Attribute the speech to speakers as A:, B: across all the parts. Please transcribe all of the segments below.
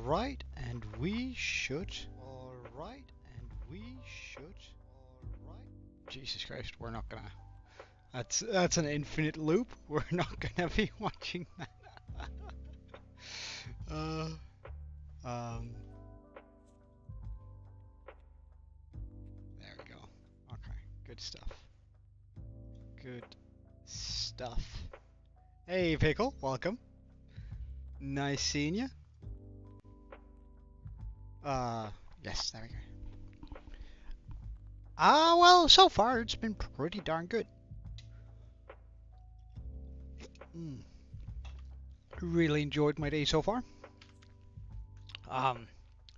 A: Alright, and we should. Alright, and we should. Alright. Jesus Christ, we're not gonna. That's an infinite loop. We're not gonna be watching that. There we go. Okay, good stuff. Good stuff. Hey, Pickle, welcome. Nice seeing you. Yes, there we go. Well, so far it's been pretty darn good. Really enjoyed my day so far.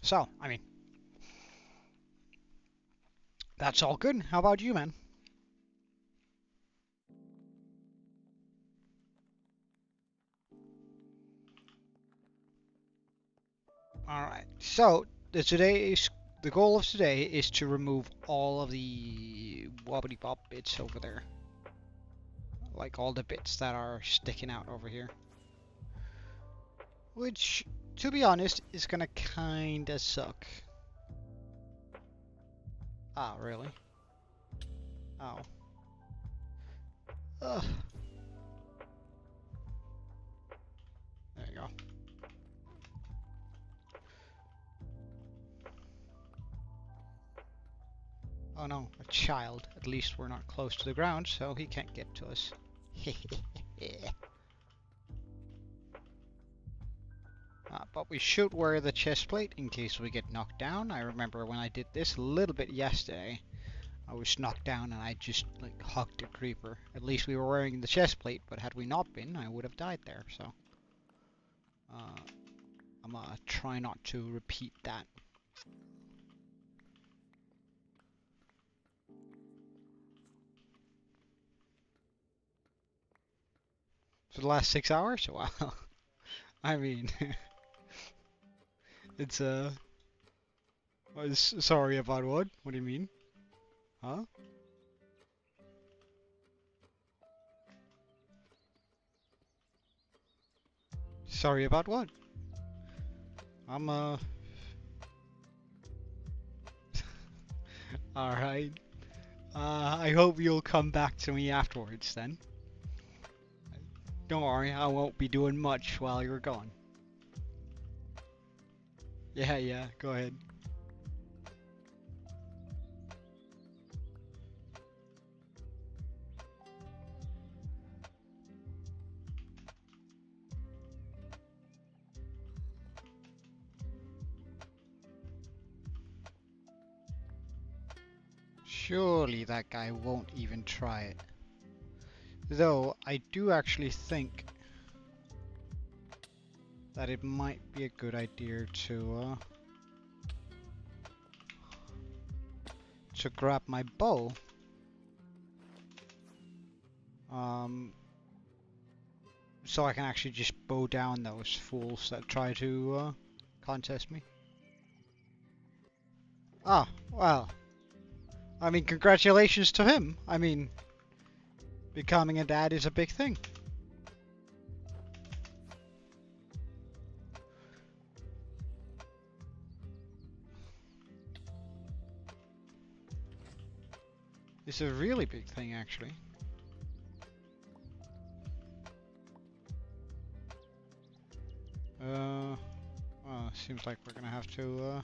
A: So, I mean, that's all good. How about you, man? Alright, so the goal of today is to remove all of the wobbly bop bits over there. Like all the bits that are sticking out over here. Which, to be honest, is gonna kinda suck. Ah, really? Oh. Ugh. There you go. Oh no, a child. At least we're not close to the ground, so he can't get to us. But we should wear the chest plate in case we get knocked down. I remember when I did this a little bit yesterday, I was knocked down and I just like hugged a creeper. At least we were wearing the chest plate, but had we not been, I would have died there. So I'm gonna try not to repeat that. For the last 6 hours? Wow. I mean, it's sorry about what? What do you mean? Huh? Sorry about what? I'm Alright. I hope you'll come back to me afterwards then. Don't worry, I won't be doing much while you're gone. Yeah, go ahead. Surely that guy won't even try it. Though, I do actually think that it might be a good idea to grab my bow. So I can actually just bow down those fools that try to contest me. Ah, well. I mean, congratulations to him. I mean, becoming a dad is a big thing. It's a really big thing, actually. Well, seems like we're gonna have to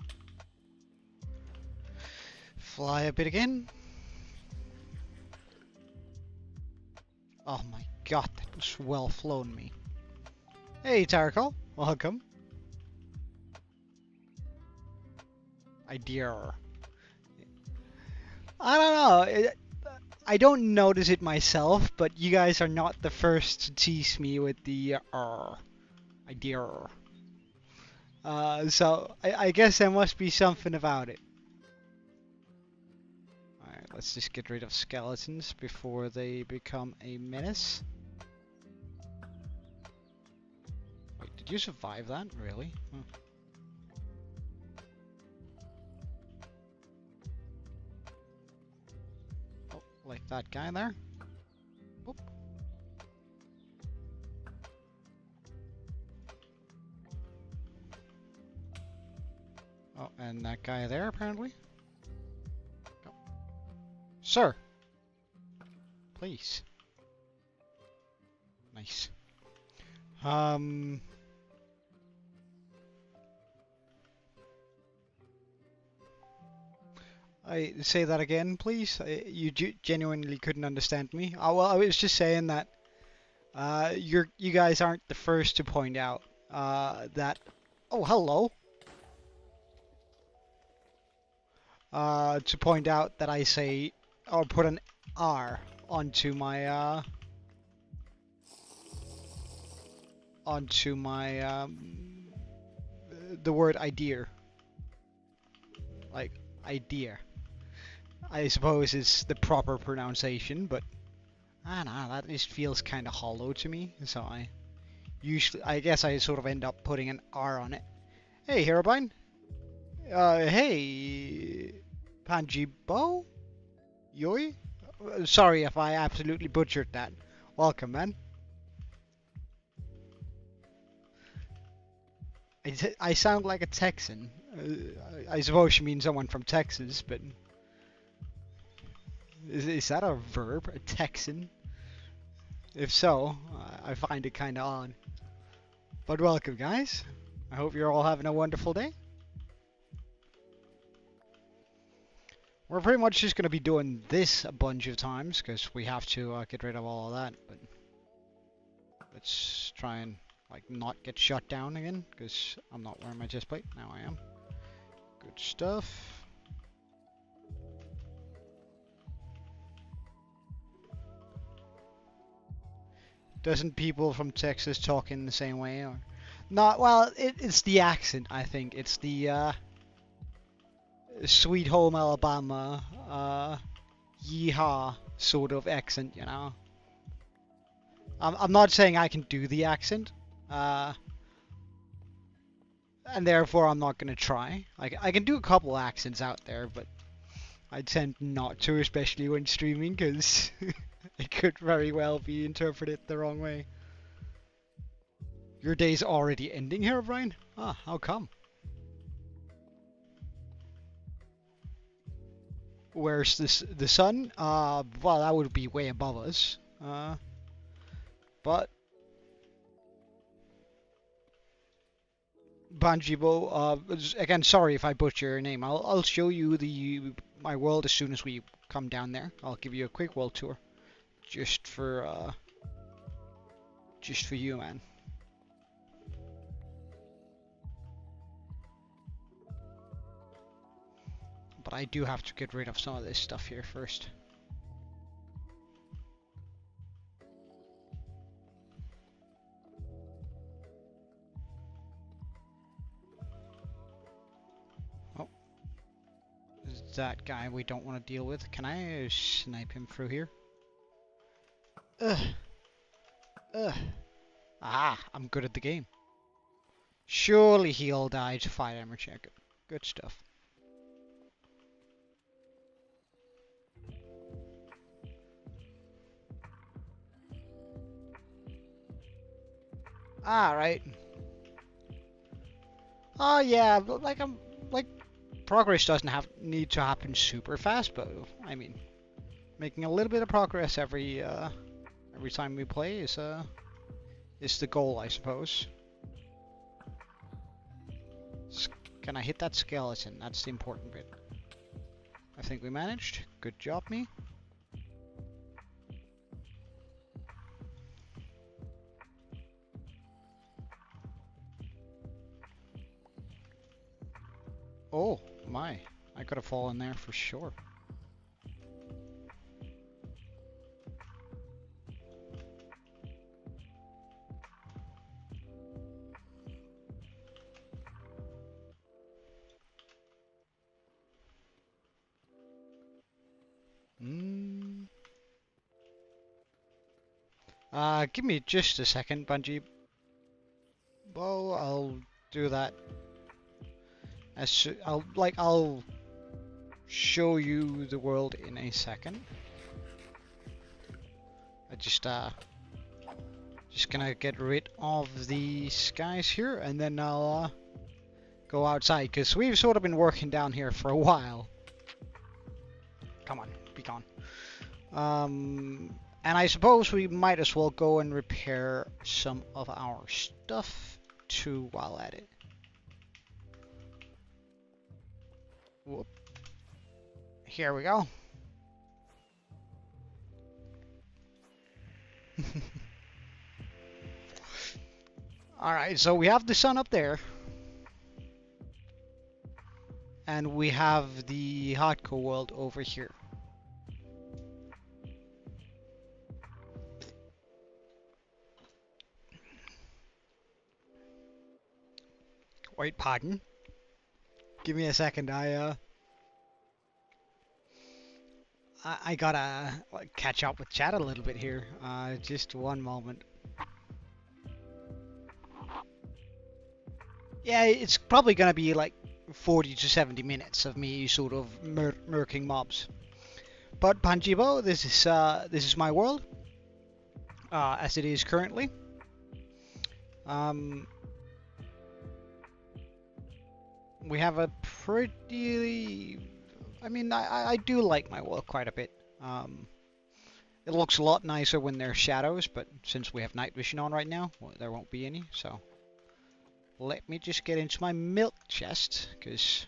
A: fly a bit again. Oh my god, that was well flown me. Hey, Tarkal, welcome. Idea. I don't know. I don't notice it myself, but you guys are not the first to tease me with the idea. So I guess there must be something about it. Alright, let's just get rid of skeletons before they become a menace. Wait, did you survive that? Really? Huh. Like that guy there. Whoop. Oh, and that guy there, apparently. Oh. Sir! Please. Nice. I say that again, please. You genuinely couldn't understand me. Oh, well, I was just saying that you guys aren't the first to point out that. Oh, hello. To point out that I say or put an R onto my the word idea. Like idea. I suppose is the proper pronunciation, but I don't know, that just feels kind of hollow to me, so I guess I sort of end up putting an R on it. Hey, Herobrine. Hey, Panjibo? Yoi? Sorry if I absolutely butchered that. Welcome, man. I sound like a Texan. I suppose you mean someone from Texas, but is that a verb? A Texan? If so, I find it kind of odd. But welcome, guys. I hope you're all having a wonderful day. We're pretty much just going to be doing this a bunch of times because we have to get rid of all of that. But let's try and like not get shut down again because I'm not wearing my chest plate. Now I am. Good stuff. Doesn't people from Texas talk in the same way? Or not? Well, it's the accent, I think. It's the Sweet Home Alabama, yeehaw sort of accent, you know. I'm not saying I can do the accent, and therefore I'm not gonna try. Like I can do a couple accents out there, but I tend not to, especially when streaming, because it could very well be interpreted the wrong way. Your day's already ending here, Brian? Ah, how come? Where's the sun? Well, that would be way above us. But Banjibo, again, sorry if I butcher your name. I'll show you my world as soon as we come down there. I'll give you a quick world tour, just for you, man. But I do have to get rid of some of this stuff here first. Oh. That guy we don't want to deal with. Can I snipe him through here? Ugh. Ugh. Ah, I'm good at the game. Surely he'll die to fight armor check. Good stuff. Alright. Oh yeah, like progress doesn't need to happen super fast, but I mean, making a little bit of progress every time we play is the goal, I suppose. Can I hit that skeleton? That's the important bit. I think we managed. Good job, me. Oh my, I could have fallen there for sure. Give me just a second, Bungie. Well, I'll do that. I'll show you the world in a second. I just gonna get rid of these guys here, and then I'll go outside, because we've sort of been working down here for a while. Come on, be gone. And I suppose we might as well go and repair some of our stuff too while at it. Whoop. Here we go. Alright, so we have the sun up there. And we have the hardcore world over here. Wait, pardon? Give me a second, I gotta catch up with chat a little bit here. Just one moment. Yeah, it's probably gonna be like 40 to 70 minutes of me sort of murking mobs. But Panjibo, this is my world, as it is currently. We have a pretty... I mean, I do like my world quite a bit. It looks a lot nicer when there's shadows, but since we have night vision on right now, well, there won't be any, so... Let me just get into my milk chest, because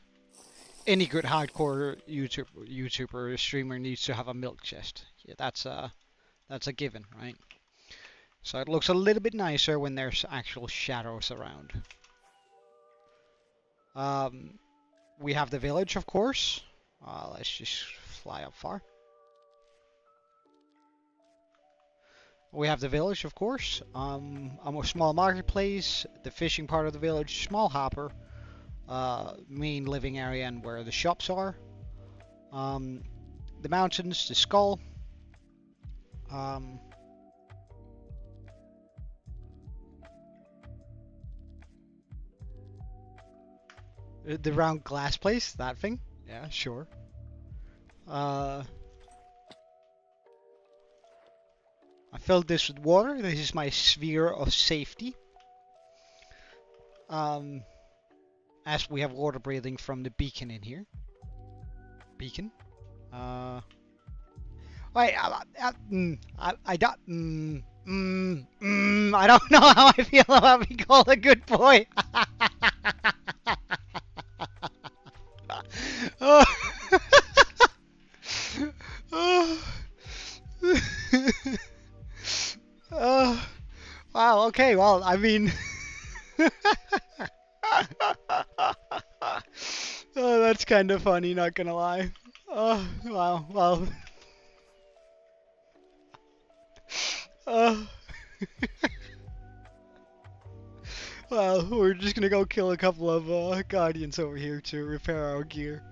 A: any good hardcore YouTuber or streamer needs to have a milk chest. Yeah, that's a given, right? So it looks a little bit nicer when there's actual shadows around. We have the village, of course. Let's just fly up far. We have the village, of course. A small marketplace, the fishing part of the village, small hopper, main living area and where the shops are. The mountains, the skull. The round glass place, that thing? Yeah, sure. I filled this with water. This is my sphere of safety. As we have water breathing from the beacon in here. Beacon? Wait, I don't know how I feel about being called a good boy. Wow, okay, well, I mean... Oh, that's kind of funny, not gonna lie. Oh, wow, well... Well, we're just gonna go kill a couple of guardians over here to repair our gear.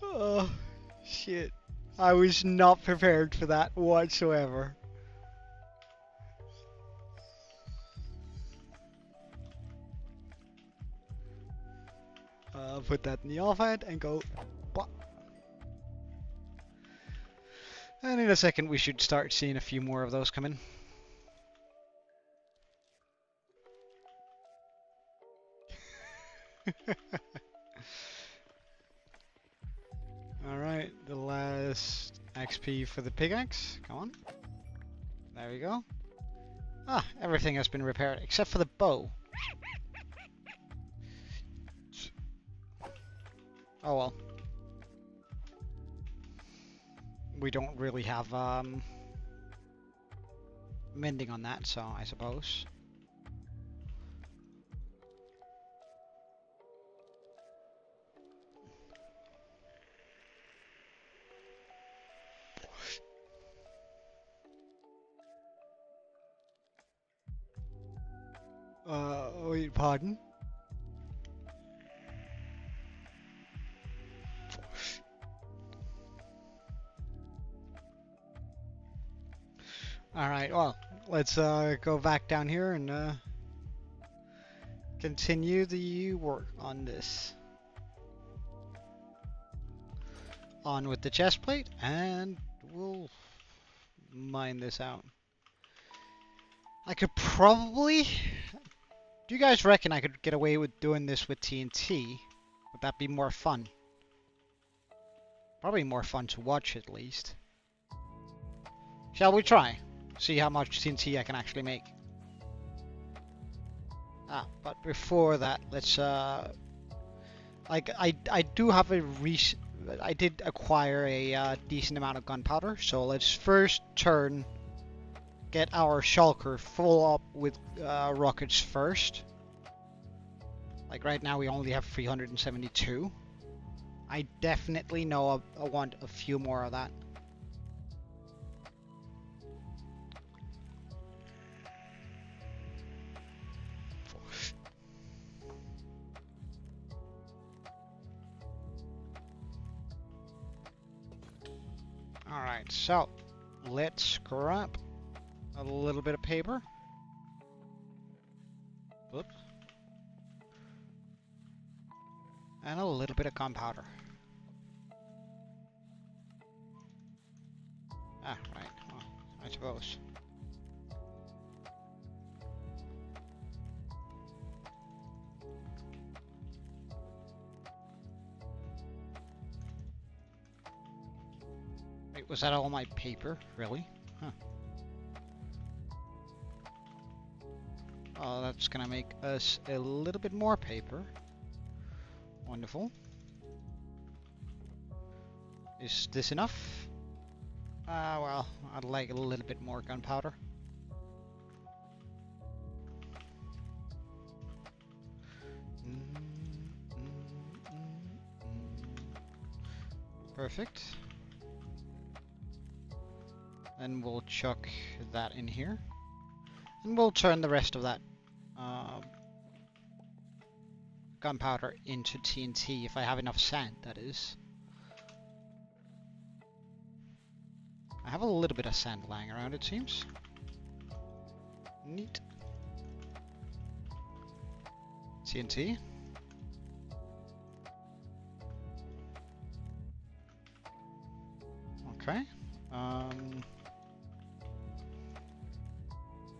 A: Oh, shit. I was not prepared for that whatsoever. Put that in the off head and go. Blah. And in a second we should start seeing a few more of those come in. Alright, the last XP for the pickaxe. Come on. There we go. Ah, everything has been repaired except for the bow. Oh well. We don't really have mending on that, so I suppose. Wait, pardon? Alright, well, let's go back down here and continue the work on this. On with the chest plate, and we'll mine this out. I could probably Do you guys reckon I could get away with doing this with TNT? Would that be more fun? Probably more fun to watch at least. Shall we try? See how much TNT I can actually make. But before that, let's like I do have I did acquire a decent amount of gunpowder, so let's first get our shulker full up with rockets first. Like right now we only have 372. I definitely know I want a few more of that. Alright, so let's grab a little bit of paper. Oops. And a little bit of gunpowder. Right. Well, I suppose. Wait, was that all my paper? Really? Huh. Oh, that's gonna make us a little bit more paper. Wonderful. Is this enough? Well, I'd like a little bit more gunpowder. Perfect. Then we'll chuck that in here. And we'll turn the rest of that gunpowder into TNT if I have enough sand, that is. I have a little bit of sand lying around, it seems. Neat. TNT. Okay.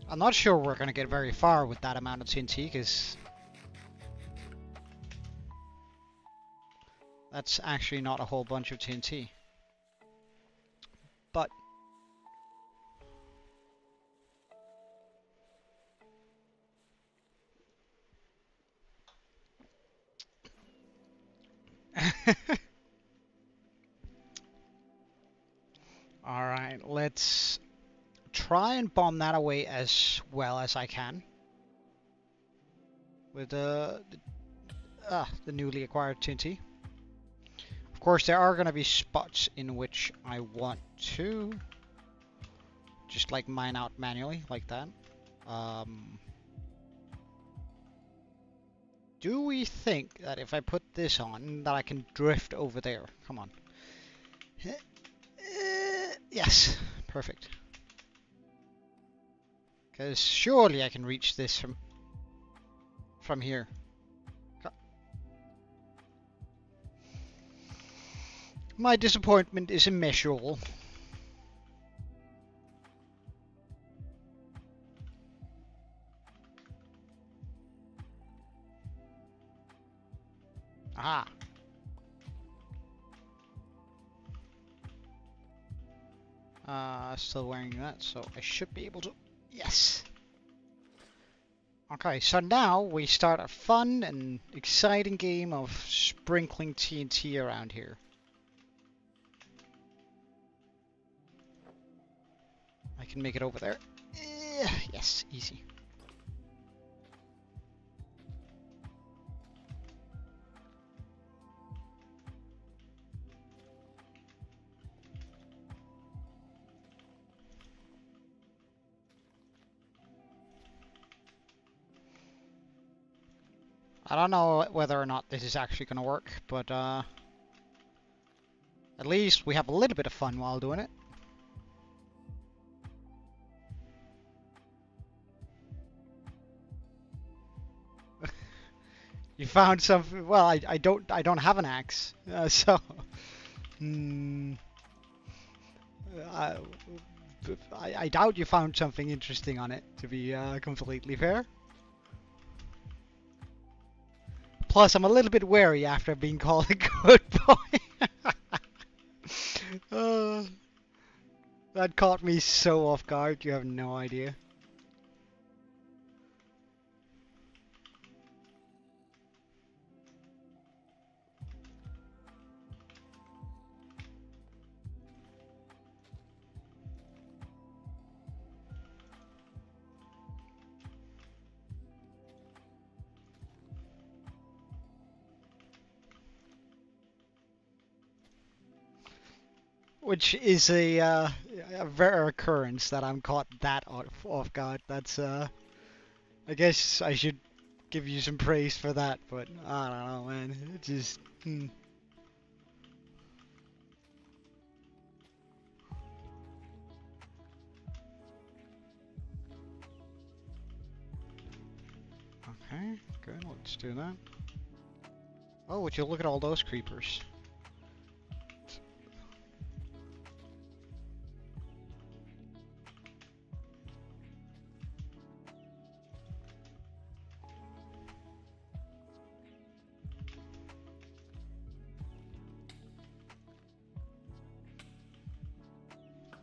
A: I'm not sure we're going to get very far with that amount of TNT, because that's actually not a whole bunch of TNT. But alright, let's try and bomb that away as well as I can with the newly acquired TNT. Of course, there are going to be spots in which I want to just like mine out manually like that. Do we think that if I put this on that I can drift over there? Come on. Yes, perfect. Because surely I can reach this from here. My disappointment is immeasurable. Aha. Still wearing that, so I should be able to... Yes! Okay, so now we start a fun and exciting game of sprinkling TNT around here. I can make it over there. Yes, easy. I don't know whether or not this is actually going to work, but at least we have a little bit of fun while doing it. You found something. Well, I don't have an axe, so I doubt you found something interesting on it. To be completely fair. Plus, I'm a little bit wary after being called a good boy. uh, that caught me so off guard, you have no idea. Which is a rare occurrence that I'm caught that off guard. That's I guess I should give you some praise for that, but I don't know, man. It just Okay, good. Let's do that. Oh, would you look at all those creepers?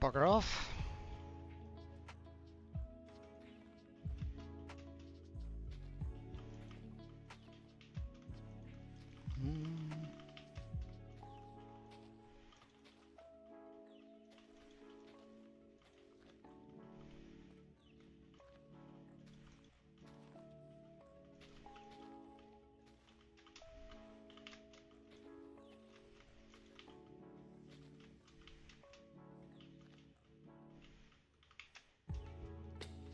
A: Bugger off.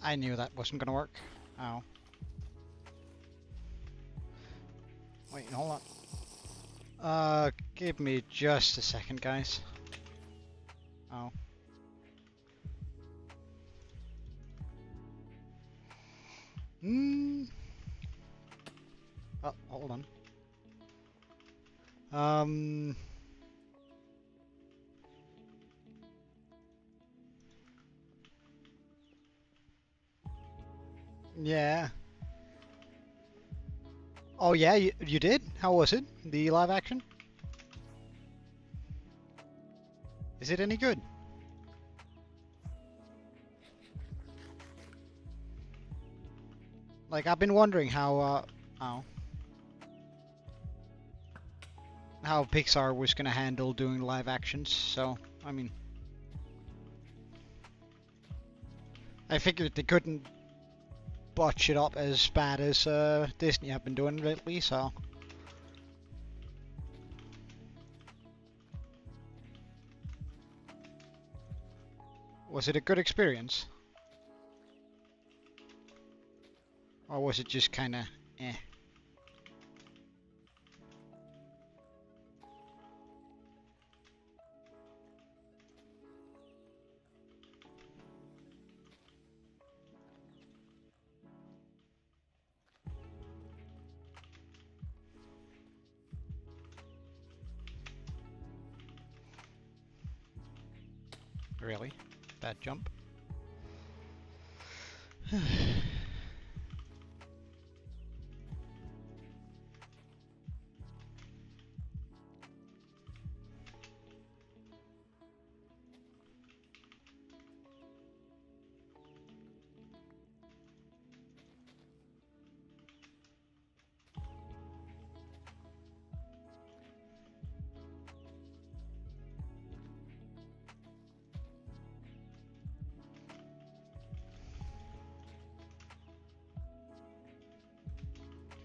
A: I knew that wasn't gonna work. Ow. Wait, hold on. Give me just a second, guys. Oh. Oh, hold on. Yeah. Oh yeah, you did? How was it? The live action? Is it any good? Like, I've been wondering how Pixar was gonna handle doing live actions, so, I mean... I figured they couldn't botch it up as bad as Disney have been doing lately, so... Was it a good experience? Or was it just kinda eh? Really? Bad jump?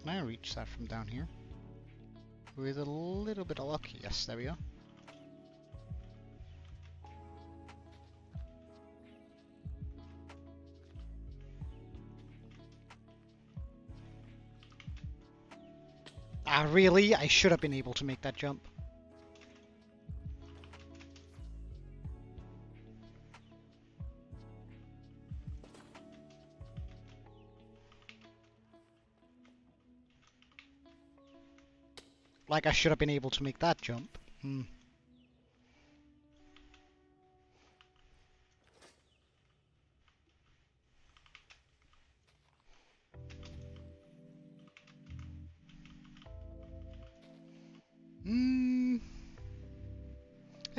A: Can I reach that from down here? With a little bit of luck. Yes, there we go. Ah, really? I should have been able to make that jump. Like, I should have been able to make that jump.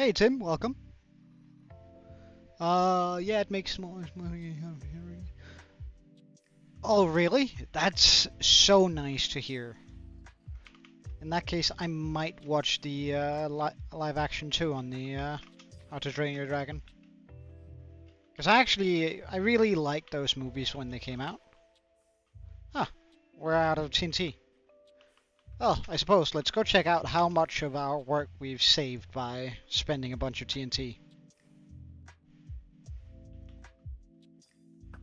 A: Hey Tim, welcome. Yeah, it makes more money. Oh, really? That's so nice to hear. In that case, I might watch the live action too on the How to Train Your Dragon. Because I really liked those movies when they came out. Ah, we're out of TNT. Well, I suppose let's go check out how much of our work we've saved by spending a bunch of TNT.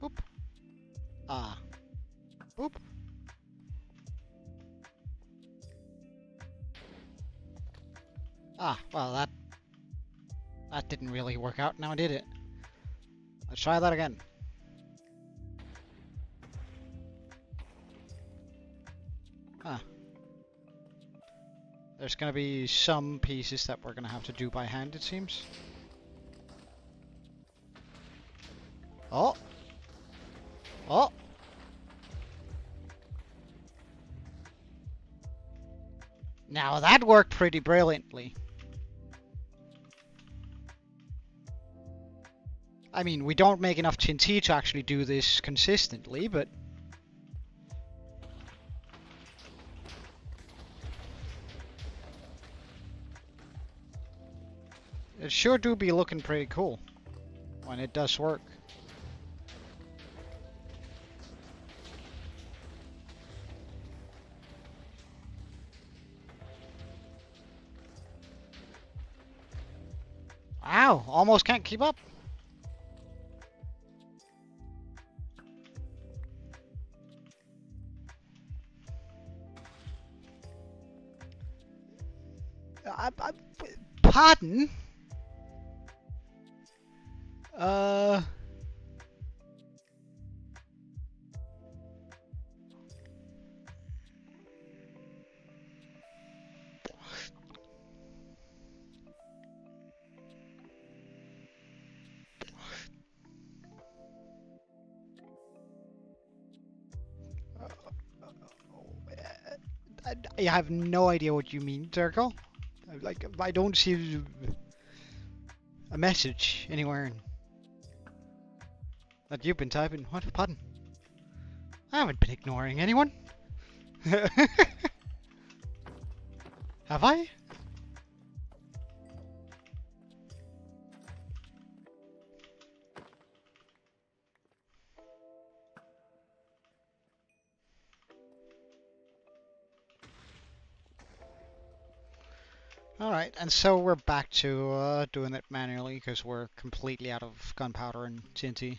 A: Boop. Ah. Boop. Ah, well that didn't really work out now, did it? Let's try that again. Ah. There's gonna be some pieces that we're gonna have to do by hand, it seems. Oh! Oh! Now that worked pretty brilliantly. I mean, we don't make enough TNT to actually do this consistently, but... it sure do be looking pretty cool when it does work. Wow, almost can't keep up. Pardon? I have no idea what you mean, Circle. Like, I don't see a message anywhere that you've been typing. What? Pardon? I haven't been ignoring anyone. Have I? Alright, and so we're back to doing it manually because we're completely out of gunpowder and TNT.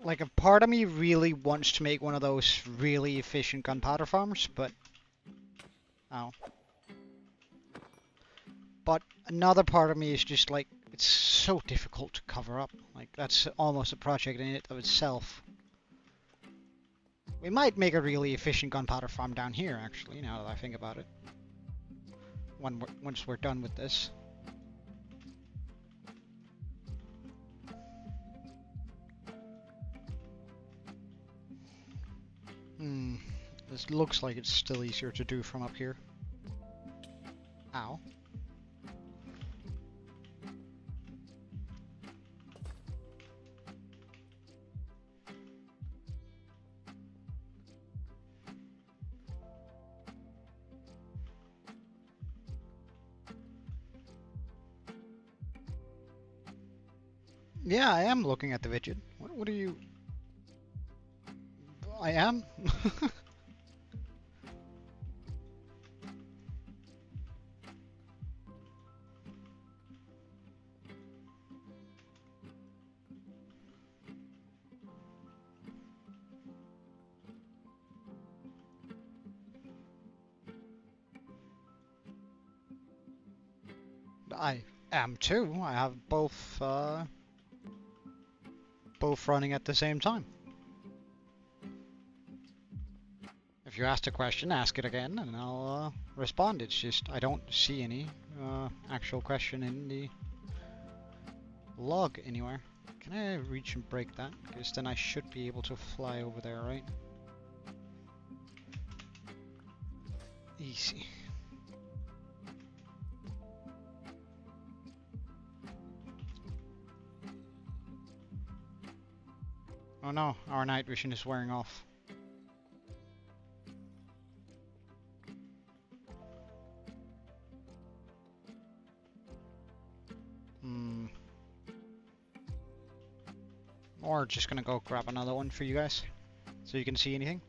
A: Like, a part of me really wants to make one of those really efficient gunpowder farms, but... oh. But another part of me is just like, it's so difficult to cover up. Like, that's almost a project in it of itself. We might make a really efficient gunpowder farm down here, actually, now that I think about it. Once we're done with this. This looks like it's still easier to do from up here. Ow. Yeah, I am looking at the widget. What are you... I am? I am too. I have both running at the same time. If you asked a question, ask it again, and I'll respond. It's just I don't see any actual question in the log anywhere. Can I reach and break that? Because then I should be able to fly over there, right? Easy. Oh no, our night vision is wearing off. Or just gonna go grab another one for you guys, so you can see anything.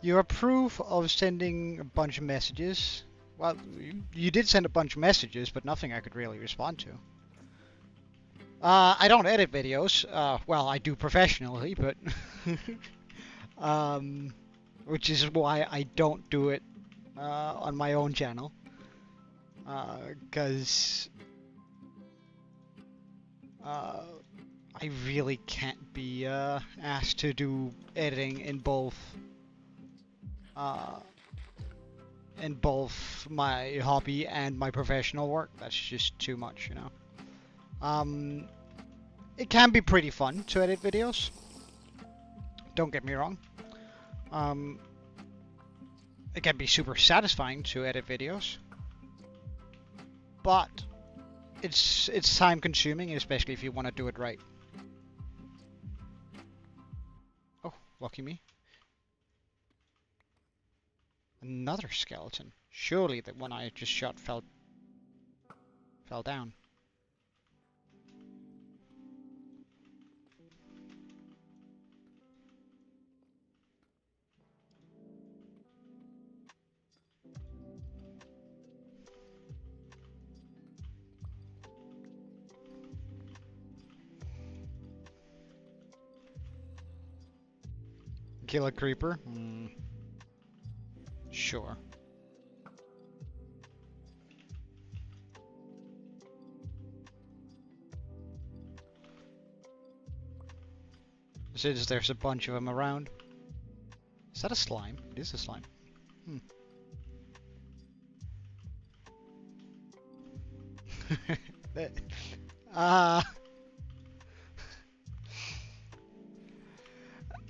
A: You approve of sending a bunch of messages. Well, you did send a bunch of messages, but nothing I could really respond to. I don't edit videos. Well, I do professionally, but which is why I don't do it on my own channel. Because I really can't be asked to do editing in both my hobby and my professional work. That's just too much, you know. It can be pretty fun to edit videos. Don't get me wrong. It can be super satisfying to edit videos, but it's time consuming, especially if you want to do it right. Oh, lucky me. Another skeleton. Surely the one I just shot fell down. Kill a creeper? Sure. Since there's a bunch of them around. Is that a slime? It is a slime.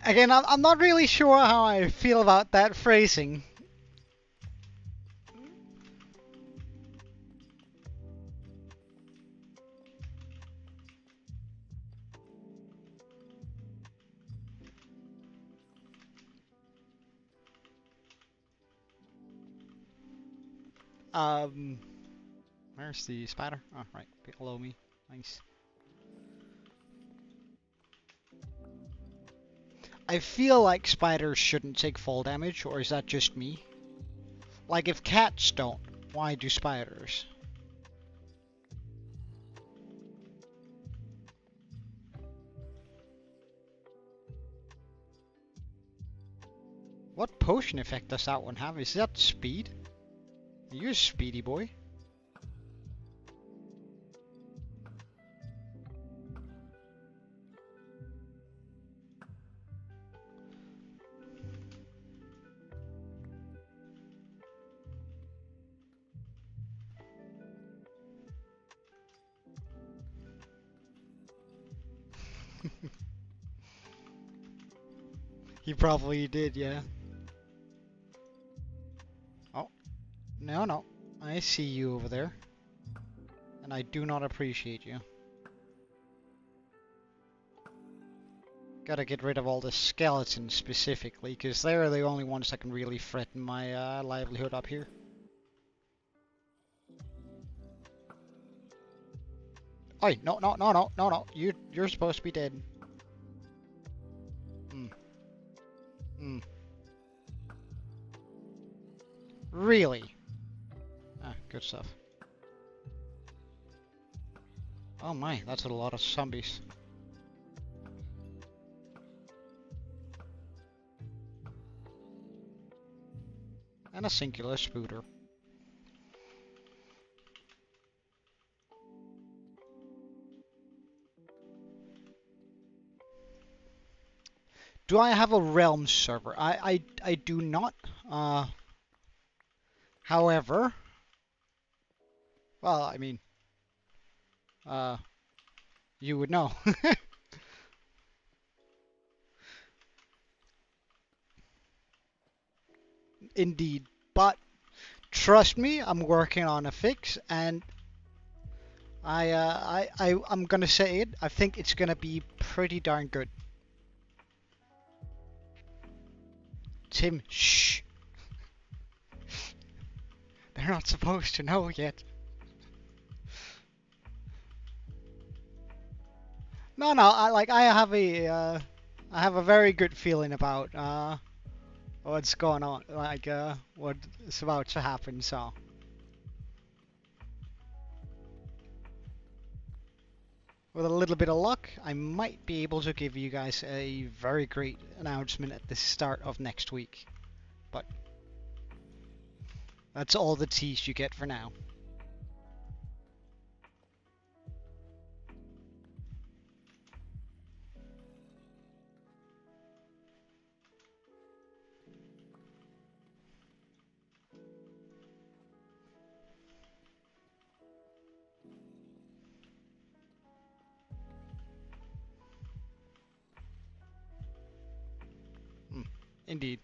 A: Again, I'm not really sure how I feel about that phrasing. Where's the spider? Oh, right, below me. Nice. I feel like spiders shouldn't take fall damage, or is that just me? Like, if cats don't, why do spiders? What potion effect does that one have? Is that speed? You're a speedy boy. He probably did, yeah. Oh, no. I see you over there. And I do not appreciate you. Gotta get rid of all the skeletons specifically, because they're the only ones that can really threaten my livelihood up here. Oi, no. You're supposed to be dead. Really? Ah, good stuff. Oh my, that's a lot of zombies. And a singular spooter. Do I have a Realm server? I do not. However, well, I mean, you would know. Indeed. But trust me, I'm working on a fix, and I'm gonna say it. I think it's gonna be pretty darn good. Tim, shh. They're not supposed to know yet. No, no. I have a very good feeling about what's going on, like what's about to happen. So, with a little bit of luck, I might be able to give you guys a very great announcement at the start of next week. But that's all the tease you get for now. Indeed.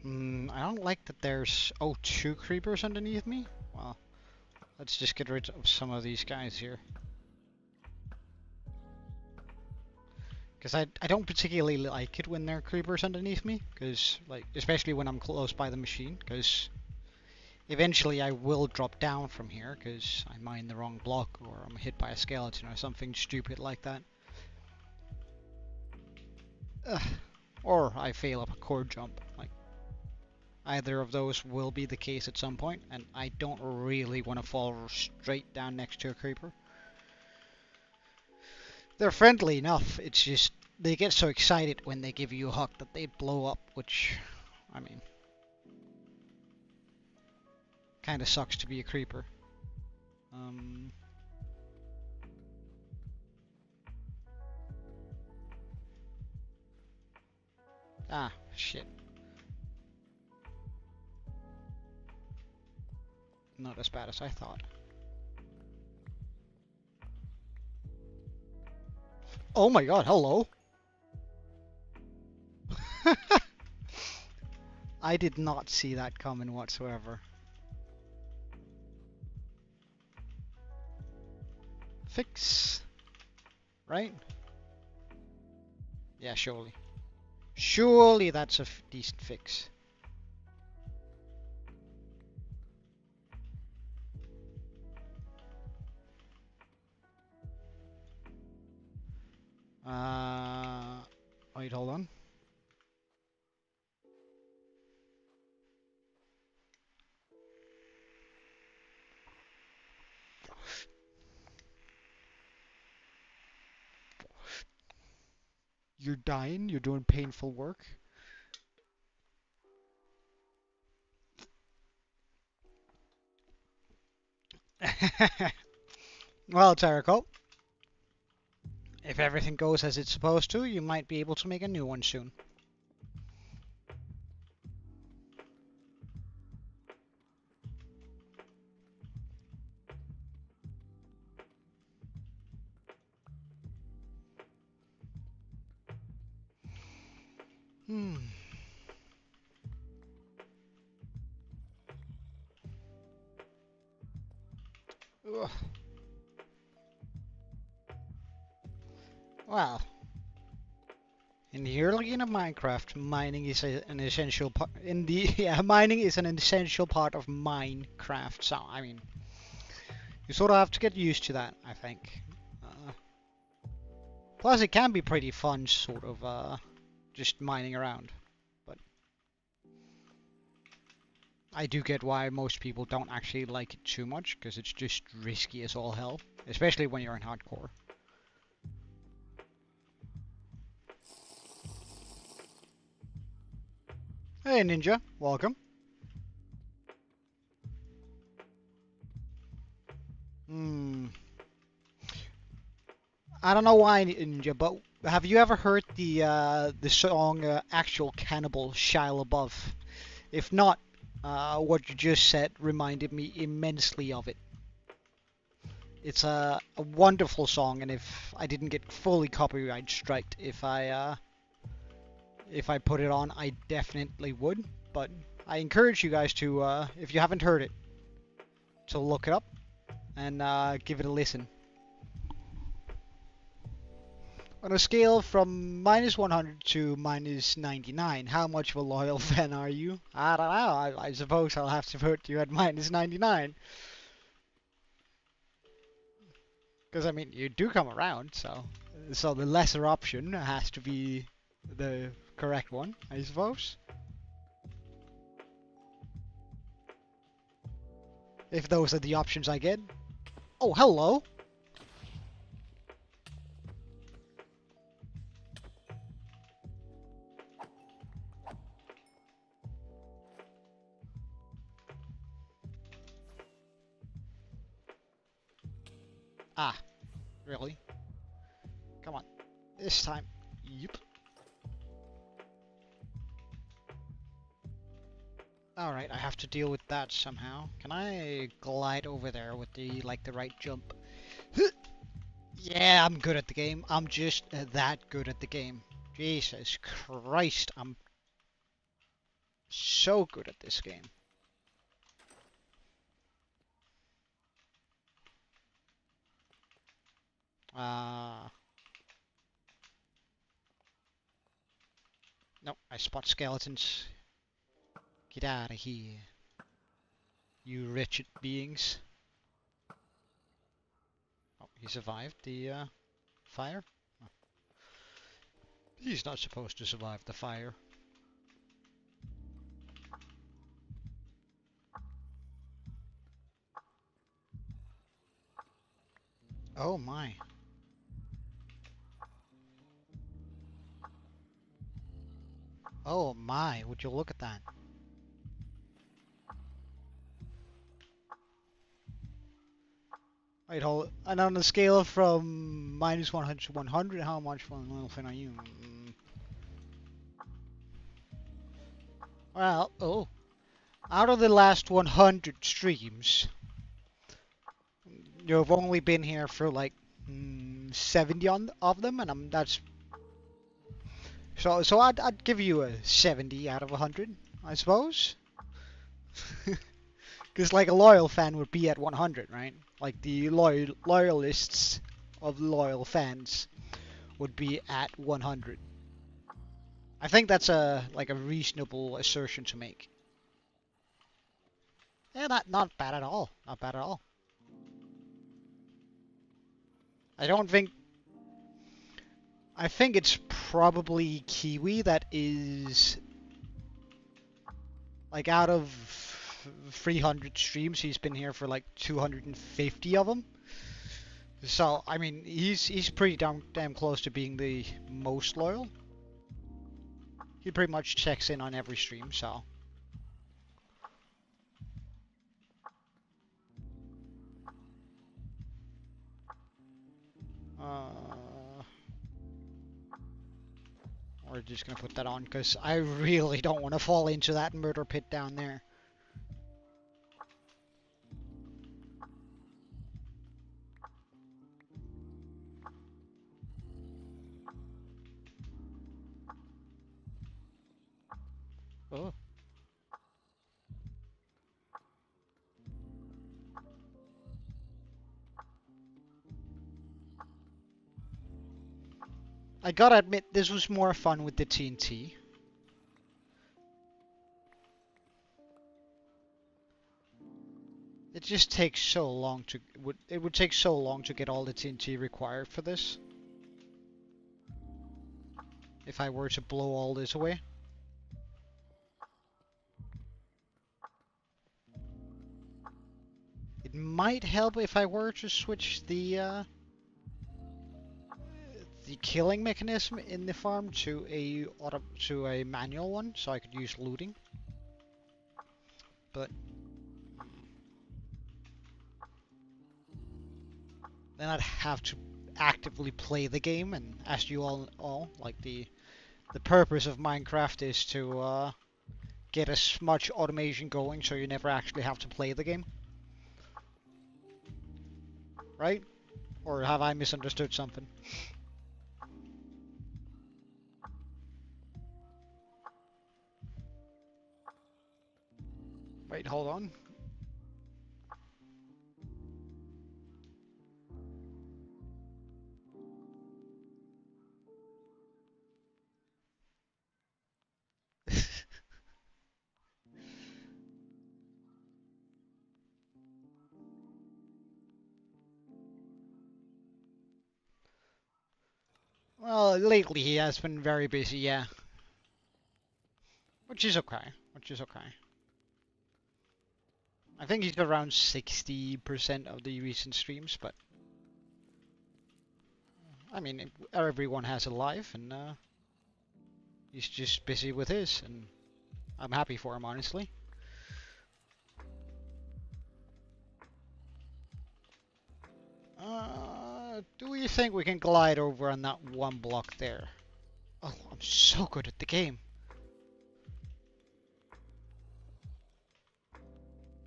A: I don't like that there's, oh, 2 creepers underneath me? Well, let's just get rid of some of these guys here. Because I don't particularly like it when there are creepers underneath me, because, like, especially when I'm close by the machine, because eventually I will drop down from here, because I mine the wrong block, or I'm hit by a skeleton or something stupid like that. Or I fail up a core jump. Like, either of those will be the case at some point, and I don't really want to fall straight down next to a creeper. They're friendly enough, it's just they get so excited when they give you a hug that they blow up, which, I mean, kind of sucks to be a creeper. Ah, shit. Not as bad as I thought. Oh my god, hello! I did not see that coming whatsoever. Fix. Right? Yeah, surely. Surely that's a decent fix. Wait, hold on. You're dying? You're doing painful work? Well, Terracote, if everything goes as it's supposed to, you might be able to make a new one soon. Ugh. Well, in the early game of Minecraft, mining is an essential part. Mining is an essential part of Minecraft. So I mean, you sort of have to get used to that, I think. Plus, it can be pretty fun, sort of, just mining around. But I do get why most people don't actually like it too much, because it's just risky as all hell, especially when you're in hardcore. Hey Ninja, welcome. I don't know why Ninja, but have you ever heard the song Actual Cannibal Shia LaBeouf? If not, what you just said reminded me immensely of it. It's a wonderful song, and if I didn't get fully copyright striked, if I put it on, I definitely would. But I encourage you guys to, if you haven't heard it, to look it up and give it a listen. On a scale from -100 to -99, how much of a loyal fan are you? I don't know. I suppose I'll have to put you at -99. Because, I mean, you do come around, so the lesser option has to be the correct one, I suppose. If those are the options I get. Oh, hello! Ah, really? Come on. This time. Yep. Alright, I have to deal with that somehow. Can I glide over there with the right jump? Yeah, I'm good at the game. I'm just that good at the game. Jesus Christ, I'm so good at this game. Nope, I spot skeletons. Get out of here, you wretched beings. Oh, he survived the fire? Oh. He's not supposed to survive the fire. Oh my. Oh my, would you look at that? Wait, hold. And on a scale from -100 to 100, how much of a loyal fan are you? Well, oh. Out of the last 100 streams, you've only been here for like 70 of them, and that's so I'd give you a 70 out of 100, I suppose. Because like a loyal fan would be at 100, right? Like the loyalists of loyal fans would be at 100. I think that's a reasonable assertion to make. Yeah, not bad at all. Not bad at all. I don't think. I think it's probably Kiwi that is like out of 300 streams, he's been here for like 250 of them. So I mean, he's pretty damn close to being the most loyal. He pretty much checks in on every stream, so. We're just gonna put that on because I really don't want to fall into that murder pit down there. Oh. I gotta admit, this was more fun with the TNT. It just takes so long to it would take so long to get all the TNT required for this. If I were to blow all this away. It might help if I were to switch the killing mechanism in the farm to a manual one, so I could use looting. But then I'd have to actively play the game, and as you all like the purpose of Minecraft is to get as much automation going, so you never actually have to play the game. right? Or have I misunderstood something? Wait, hold on. Well, lately he has been very busy, yeah. Which is okay. Which is okay. I think he's around 60% of the recent streams, but I mean, everyone has a life, and he's just busy with his, and I'm happy for him, honestly. Do you think we can glide over on that one block there? Oh, I'm so good at the game.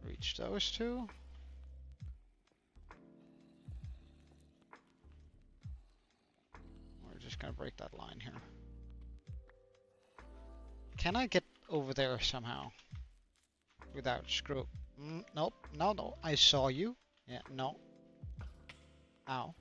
A: Reach those two. We're just gonna break that line here. Can I get over there somehow? Without screw... nope, no, I saw you. Yeah, no. Ow.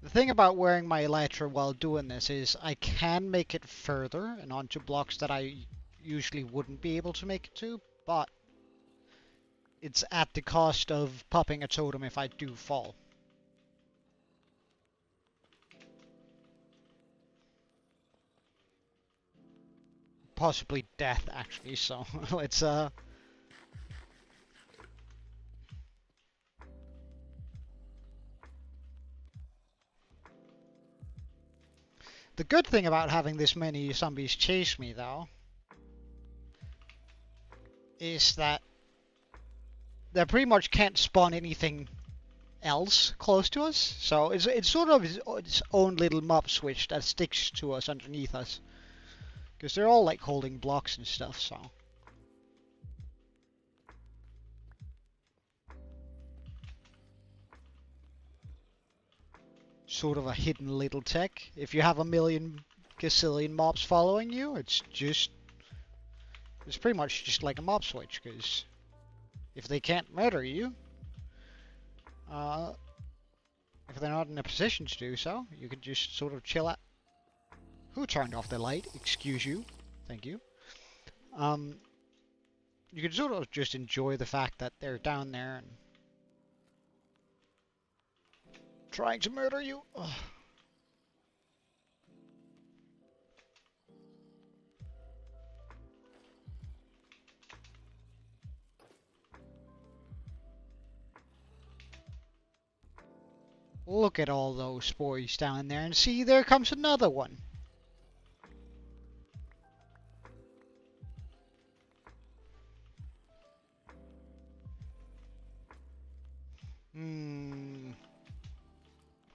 A: The thing about wearing my elytra while doing this is I can make it further and onto blocks that I usually wouldn't be able to make it to, but it's at the cost of popping a totem if I do fall. Possibly death, actually, so it's The good thing about having this many zombies chase me, though, is that they pretty much can't spawn anything else close to us. So it's sort of its own little mob switch that sticks to us underneath us. Because they're all like holding blocks and stuff, so. Sort of a hidden little tech. If you have a million gazillion mobs following you, it's pretty much just like a mob switch, because if they can't murder you, if they're not in a position to do so, you can just sort of chill out. Who turned off the light? Excuse you. Thank you. You can sort of just enjoy the fact that they're down there and trying to murder you. Ugh. Look at all those boys down there, and see, there comes another one.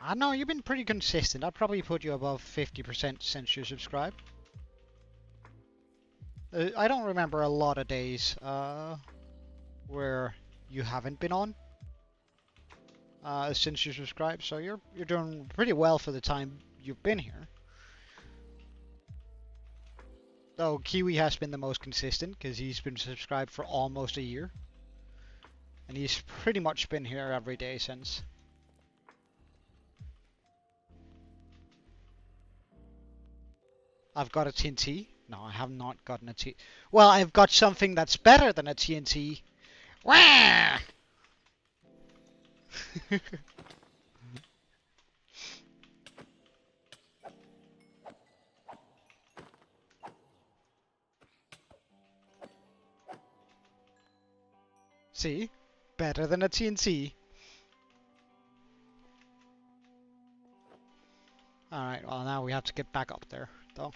A: I know you've been pretty consistent. I'd probably put you above 50% since you subscribed. I don't remember a lot of days where you haven't been on since you subscribed, so you're doing pretty well for the time you've been here. Though Kiwi has been the most consistent because he's been subscribed for almost a year, and he's pretty much been here every day since. I've got a TNT. No, I have not gotten a TNT. Well, I've got something that's better than a TNT. Wah! See? Better than a TNT. Alright, well now we have to get back up there, though.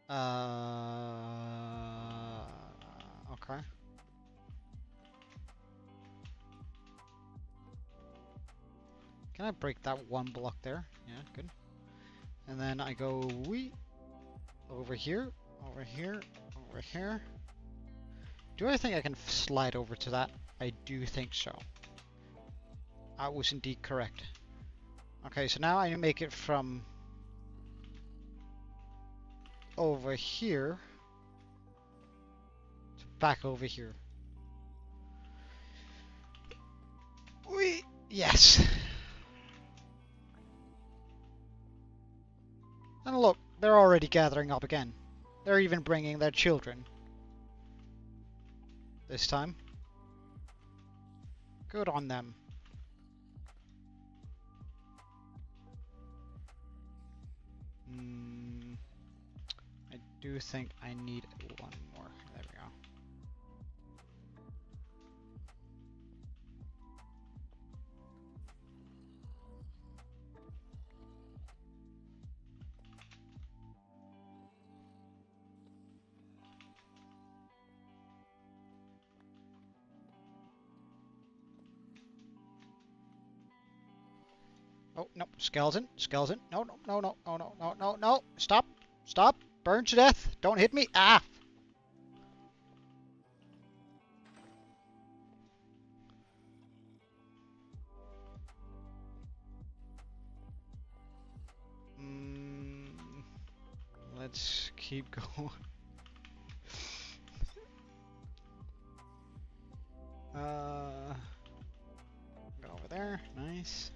A: Ah. Okay. Can I break that one block there? Yeah, good. And then I go wee over here, over here, over here. Do I think I can slide over to that? I do think so. I was indeed correct. Okay, so now I make it from over here to back over here. Wee! Yes! And look, they're already gathering up again. They're even bringing their children. This time. Good on them. I do think I need one more. There we go. Oh, no, skeleton, skeleton. No, no, no, no, no, no, no, no, no. Stop, stop. Burn to death. Don't hit me. Ah! Let's keep going. Go over there. Nice.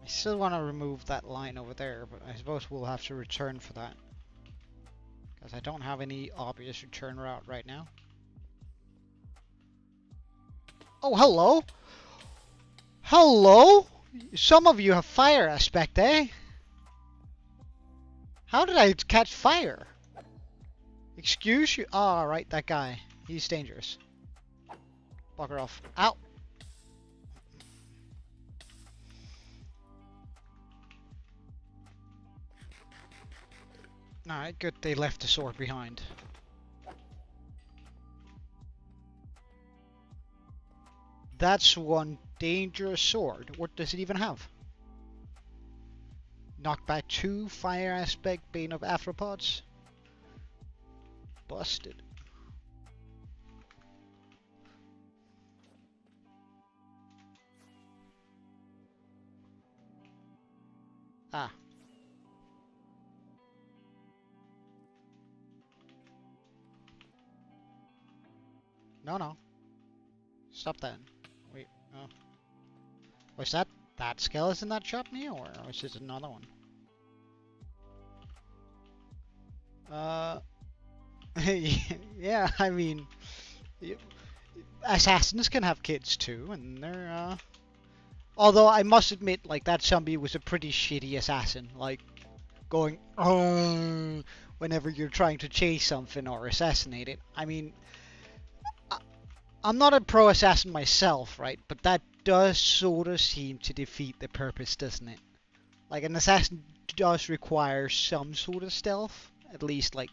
A: I still want to remove that line over there, but I suppose we'll have to return for that. Because I don't have any obvious return route right now. Oh, hello! Hello! Some of you have fire aspect, eh? How did I catch fire? Excuse you? Ah, right, that guy. He's dangerous. Bugger off. Ow! Alright, good. They left the sword behind. That's one dangerous sword. What does it even have? Knockback 2, Fire Aspect, Bane of Arthropods. Busted. Ah. No, no. Stop that. Wait, oh. Was that skeleton that shot me, or was it another one? Yeah, I mean, assassins can have kids too, and they're, although I must admit, like, that zombie was a pretty shitty assassin, like, going, oh, whenever you're trying to chase something or assassinate it. I mean, I'm not a pro assassin myself, right? But that does sort of seem to defeat the purpose, doesn't it? Like, an assassin does require some sort of stealth, at least, like,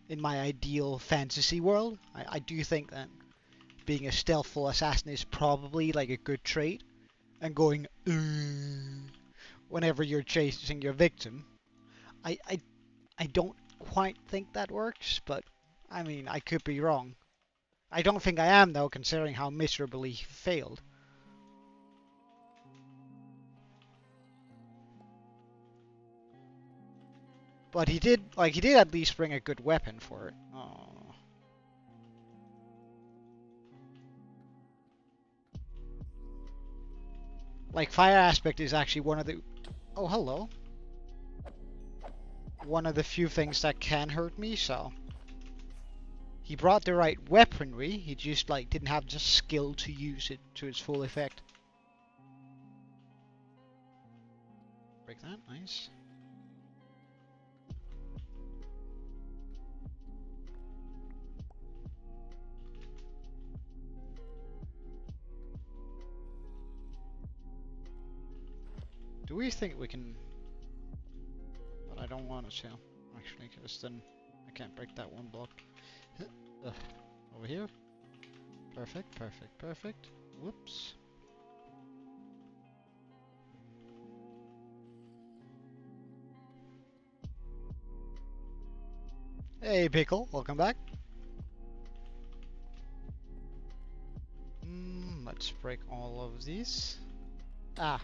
A: in my ideal fantasy world. I do think that being a stealthful assassin is probably, like, a good trait. And going, whenever you're chasing your victim. I don't quite think that works, but, I mean, I could be wrong. I don't think I am, though, considering how miserably he failed. But he did at least bring a good weapon for it. Oh. Like, Fire Aspect is actually one of the... Oh, hello. One of the few things that can hurt me, so... He brought the right weaponry, he just, like, didn't have the skill to use it to its full effect. Break that, nice. Do we think we can... But I don't want to, actually, because then I can't break that one block. Over here. Perfect, perfect, perfect. Whoops. Hey, Pickle, welcome back. Let's break all of these. Ah,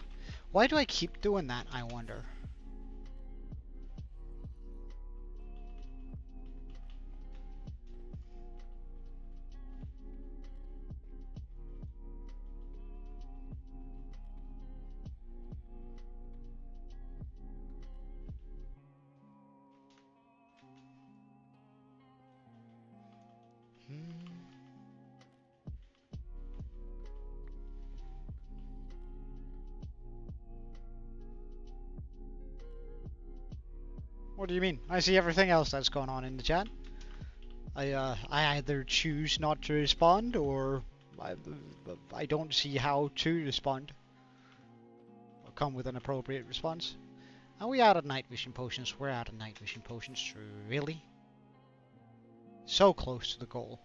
A: why do I keep doing that, I wonder? What do you mean? I see everything else that's going on in the chat. I either choose not to respond, or I don't see how to respond or come with an appropriate response. Are we out of night vision potions? We're out of night vision potions. Really? So close to the goal.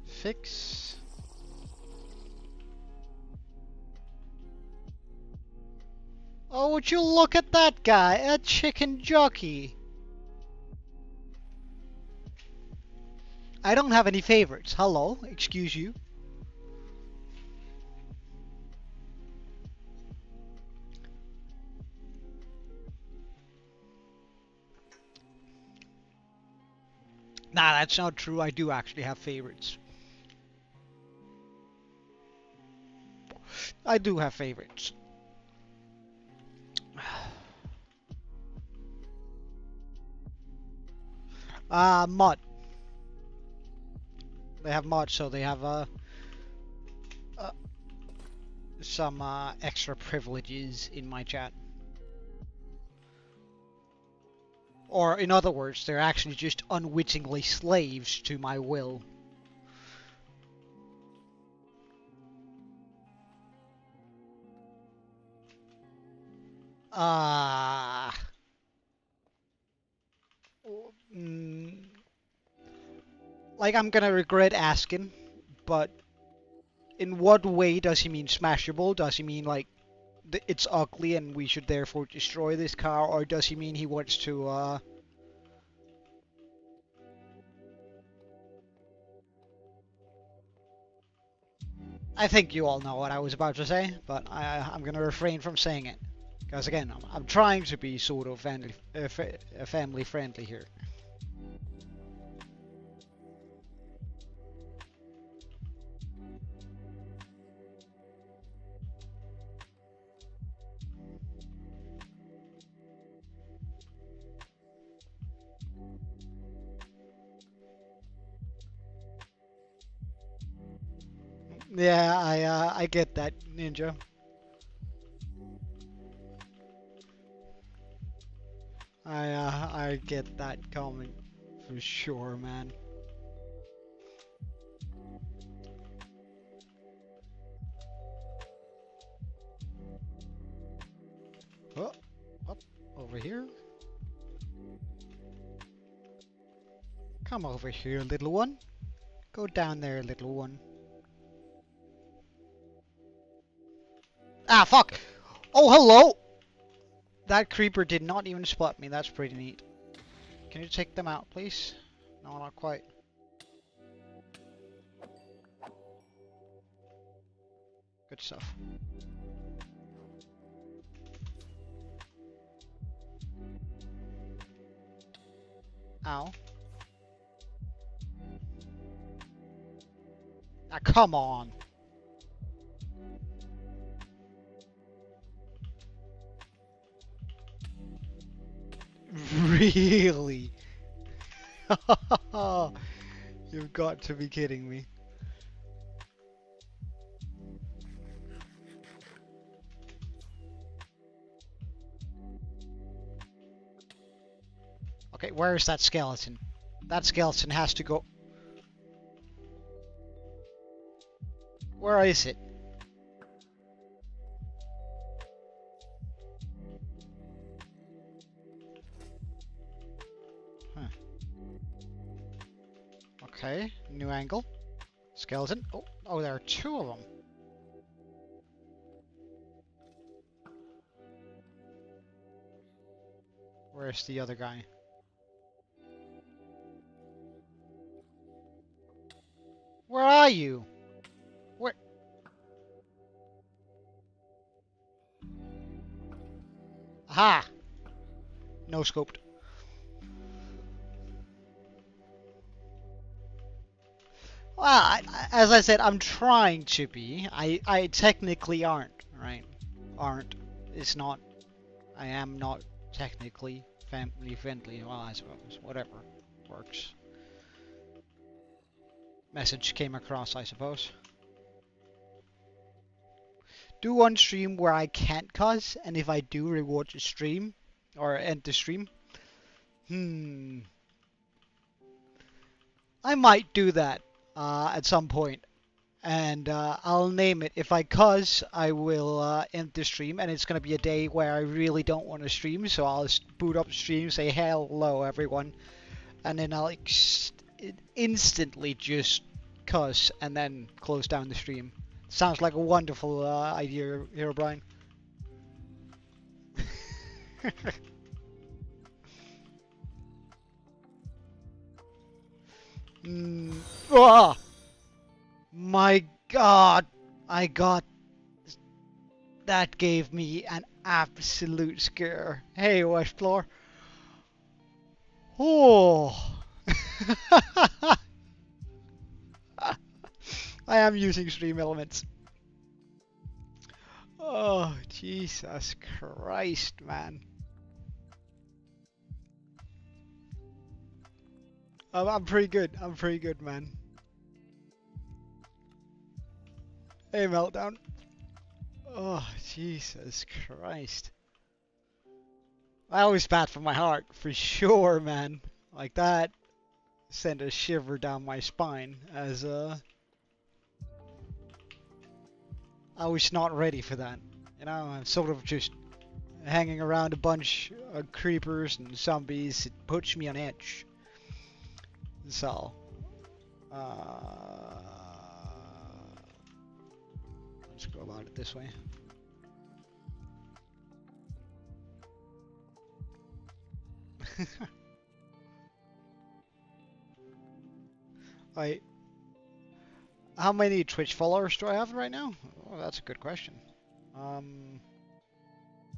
A: Fix. Oh, would you look at that guy? A chicken jockey. I don't have any favorites. Hello? Excuse you? Nah, that's not true. I do actually have favorites. I do have favorites. Mod. They have mods, so they have some extra privileges in my chat. Or, in other words, they're actually just unwittingly slaves to my will. Like, I'm gonna regret asking, but in what way does he mean smashable? Does he mean, like, it's ugly and we should therefore destroy this car? Or does he mean he wants to, I think you all know what I was about to say, but I'm gonna refrain from saying it. Because again, I'm trying to be sort of family friendly here. Yeah, I get that, Ninja. I get that comment for sure, man. Oh, up over here. Come over here, little one. Go down there, little one. Ah, fuck! Oh, hello! That creeper did not even spot me. That's pretty neat. Can you take them out, please? No, not quite. Good stuff. Ow. Ah, come on. Really? You've got to be kidding me. Okay, where is that skeleton? That skeleton has to go... Where is it? Huh. Okay, new angle. Skeleton. Oh, there are two of them. Where's the other guy? Where are you? Where? Aha! No scoped. Well, as I said, I'm trying to be. I technically aren't, right? Aren't. It's not. I am not technically family friendly. Well, I suppose. Whatever. Works. Message came across, I suppose. Do one stream where I can't cuss, and if I do, reward the stream. Or end the stream. I might do that at some point. And I'll name it. If I cuss, I will end the stream, and it's going to be a day where I really don't want to stream, so I'll boot up the stream, say hello everyone, and then I'll instantly just cuss, and then close down the stream. Sounds like a wonderful idea here, Brian. Oh, my God, I got... That gave me an absolute scare. Hey, West Floor. Oh. I am using stream elements. Oh, Jesus Christ, man. I'm pretty good. I'm pretty good, man. Hey, Meltdown. Oh, Jesus Christ. That was bad for my heart, for sure, man. Like that sent a shiver down my spine as I was not ready for that. You know, I'm sort of just hanging around a bunch of creepers and zombies. It puts me on edge. So, let's go about it this way. How many Twitch followers do I have right now? Oh, that's a good question.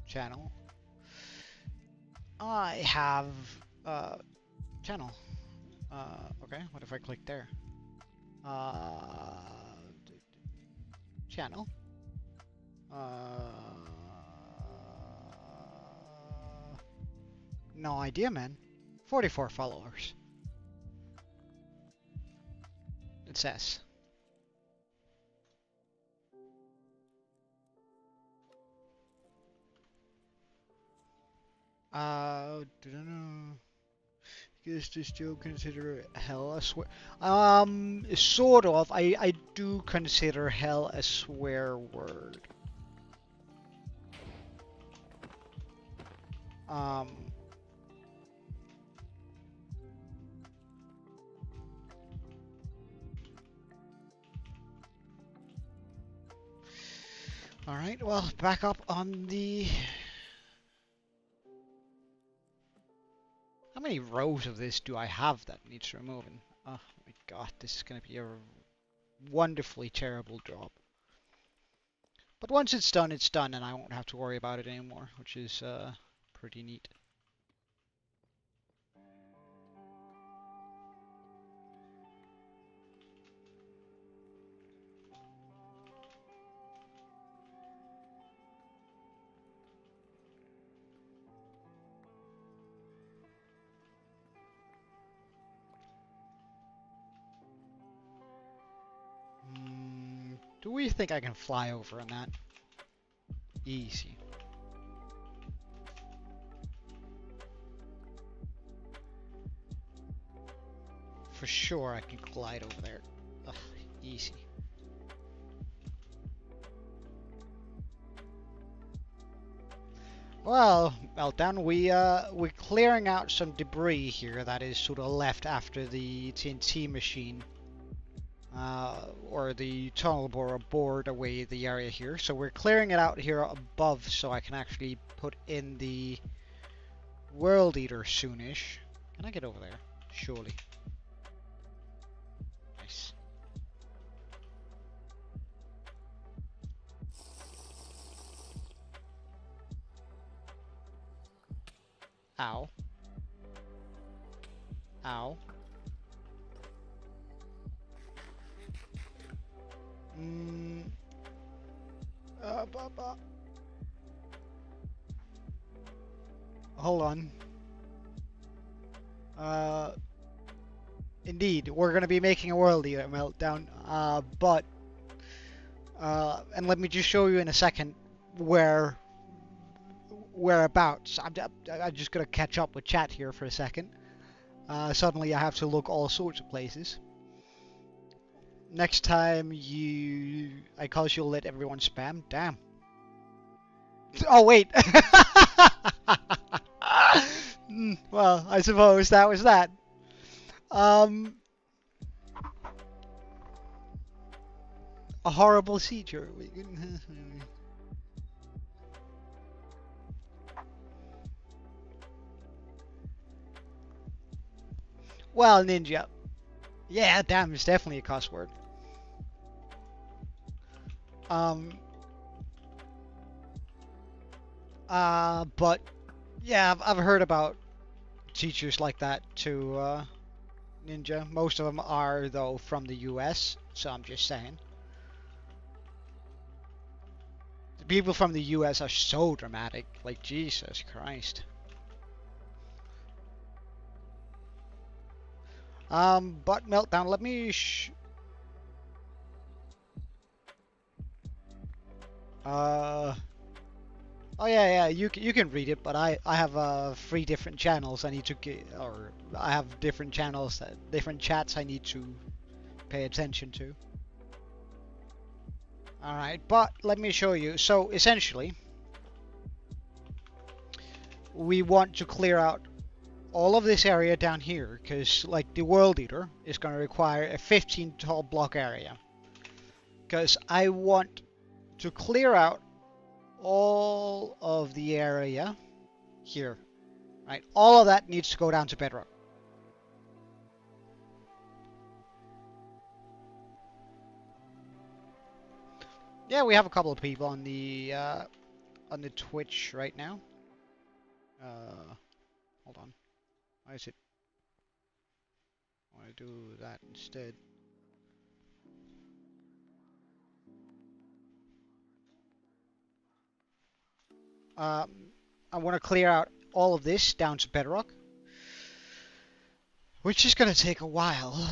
A: Channel. I have channel. Okay, what if I click there? Channel. No idea, man. 44 followers. It says. Don't know. Is this still consider hell a swear? Sort of. I do consider hell a swear word. Alright, well, back up on the... How many rows of this do I have that needs removing? Oh my God, this is going to be a wonderfully terrible job. But once it's done, and I won't have to worry about it anymore, which is pretty neat. Do we think I can fly over on that? Easy. For sure I can glide over there. Ugh, easy. Well, Meltdown, we're clearing out some debris here that is sort of left after the TNT machine. Or the tunnel borer bored away the area here. So we're clearing it out here above so I can actually put in the World Eater soonish. Can I get over there? Surely. Nice. Ow. Ow. Hold on. Indeed, we're going to be making a world eater meltdown. And let me just show you in a second whereabouts. I'm just going to catch up with chat here for a second. Suddenly I have to look all sorts of places. Next time I cause you'll let everyone spam. Damn. Oh wait. Well, I suppose that was that. A horrible seizure. Well, ninja. Yeah, damn, it's definitely a cuss word. But yeah, I've heard about teachers like that too, Ninja. Most of them are though from the US, so I'm just saying. The people from the US are so dramatic, like Jesus Christ. But meltdown. Let me. Oh yeah, you can read it, but I have 3 different channels I need to or I have different channels, different chats I need to pay attention to. All right, but let me show you. So essentially, we want to clear out all of this area down here, because like the World Eater is going to require a 15 tall block area. Because I want to clear out all of the area here, right? All of that needs to go down to Bedrock. Yeah, we have a couple of people on the Twitch right now. Hold on. Why is it? I want to do that instead. I want to clear out all of this down to Bedrock, which is going to take a while.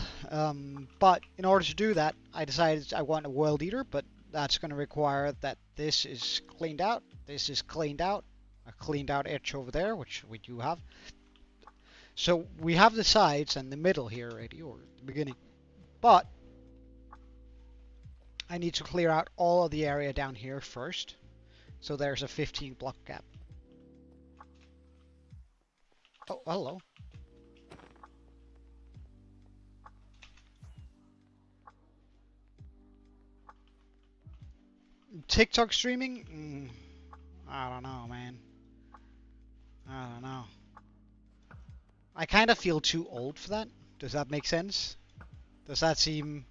A: But in order to do that, I decided I want a World Eater, but that's going to require that this is cleaned out, this is cleaned out, a cleaned out edge over there, which we do have. So we have the sides and the middle here already, or the beginning. But I need to clear out all of the area down here first. So there's a 15 block gap. Oh, hello. TikTok streaming? I don't know, man. I don't know. I kind of feel too old for that. Does that make sense? Does that seem...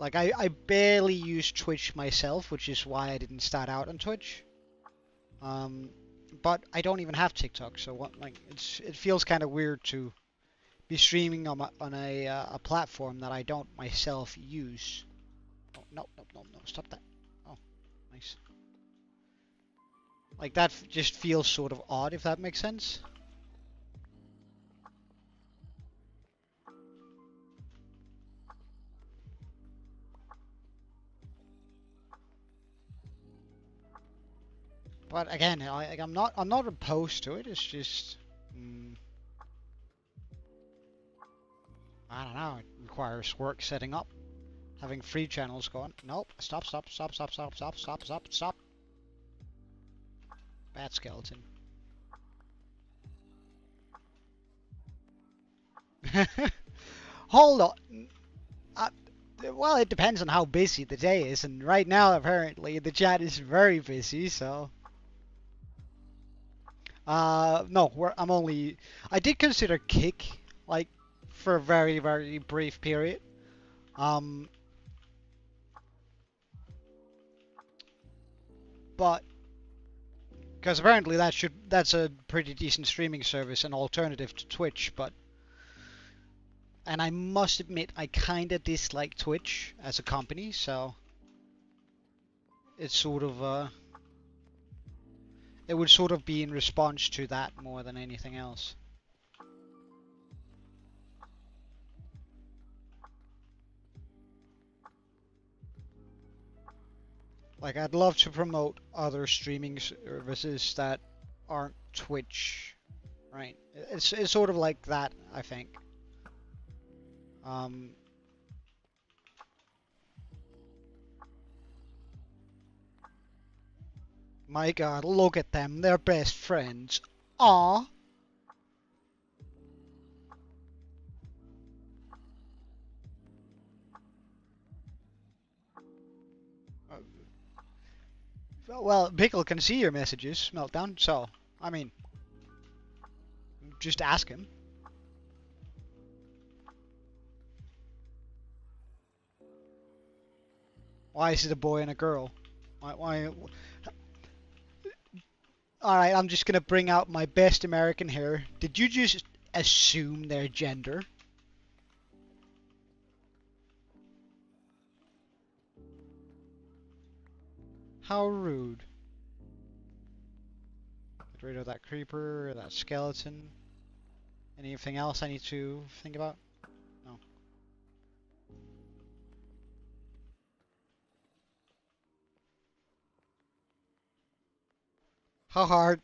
A: Like, I barely use Twitch myself, which is why I didn't start out on Twitch. But I don't even have TikTok, so what, like, it feels kind of weird to be streaming on a platform that I don't myself use. Oh, no, stop that. Oh, nice. Like, that just feels sort of odd, if that makes sense. But again, I'm not opposed to it. It's just, I don't know. It requires work setting up, having 3 channels going. Nope. Stop. Bad skeleton. Hold on. Well, it depends on how busy the day is, and right now apparently the chat is very busy. So, no, I'm only. I did consider Kick, like, for a very very brief period. Um, but because apparently that's a pretty decent streaming service, an alternative to Twitch. And I must admit I kind of dislike Twitch as a company, so it's sort of it would sort of be in response to that more than anything else. Like, I'd love to promote other streaming services that aren't Twitch, right? It's sort of like that, I think. Um, my God, look at them, they're best friends. Aww. Well, Pickle can see your messages, Meltdown, so, I mean, just ask him. Why is it a boy and a girl? Why? Alright, I'm just gonna bring out my best American here. Did you just assume their gender? How rude. Get rid of that creeper, that skeleton. Anything else I need to think about? No. How hard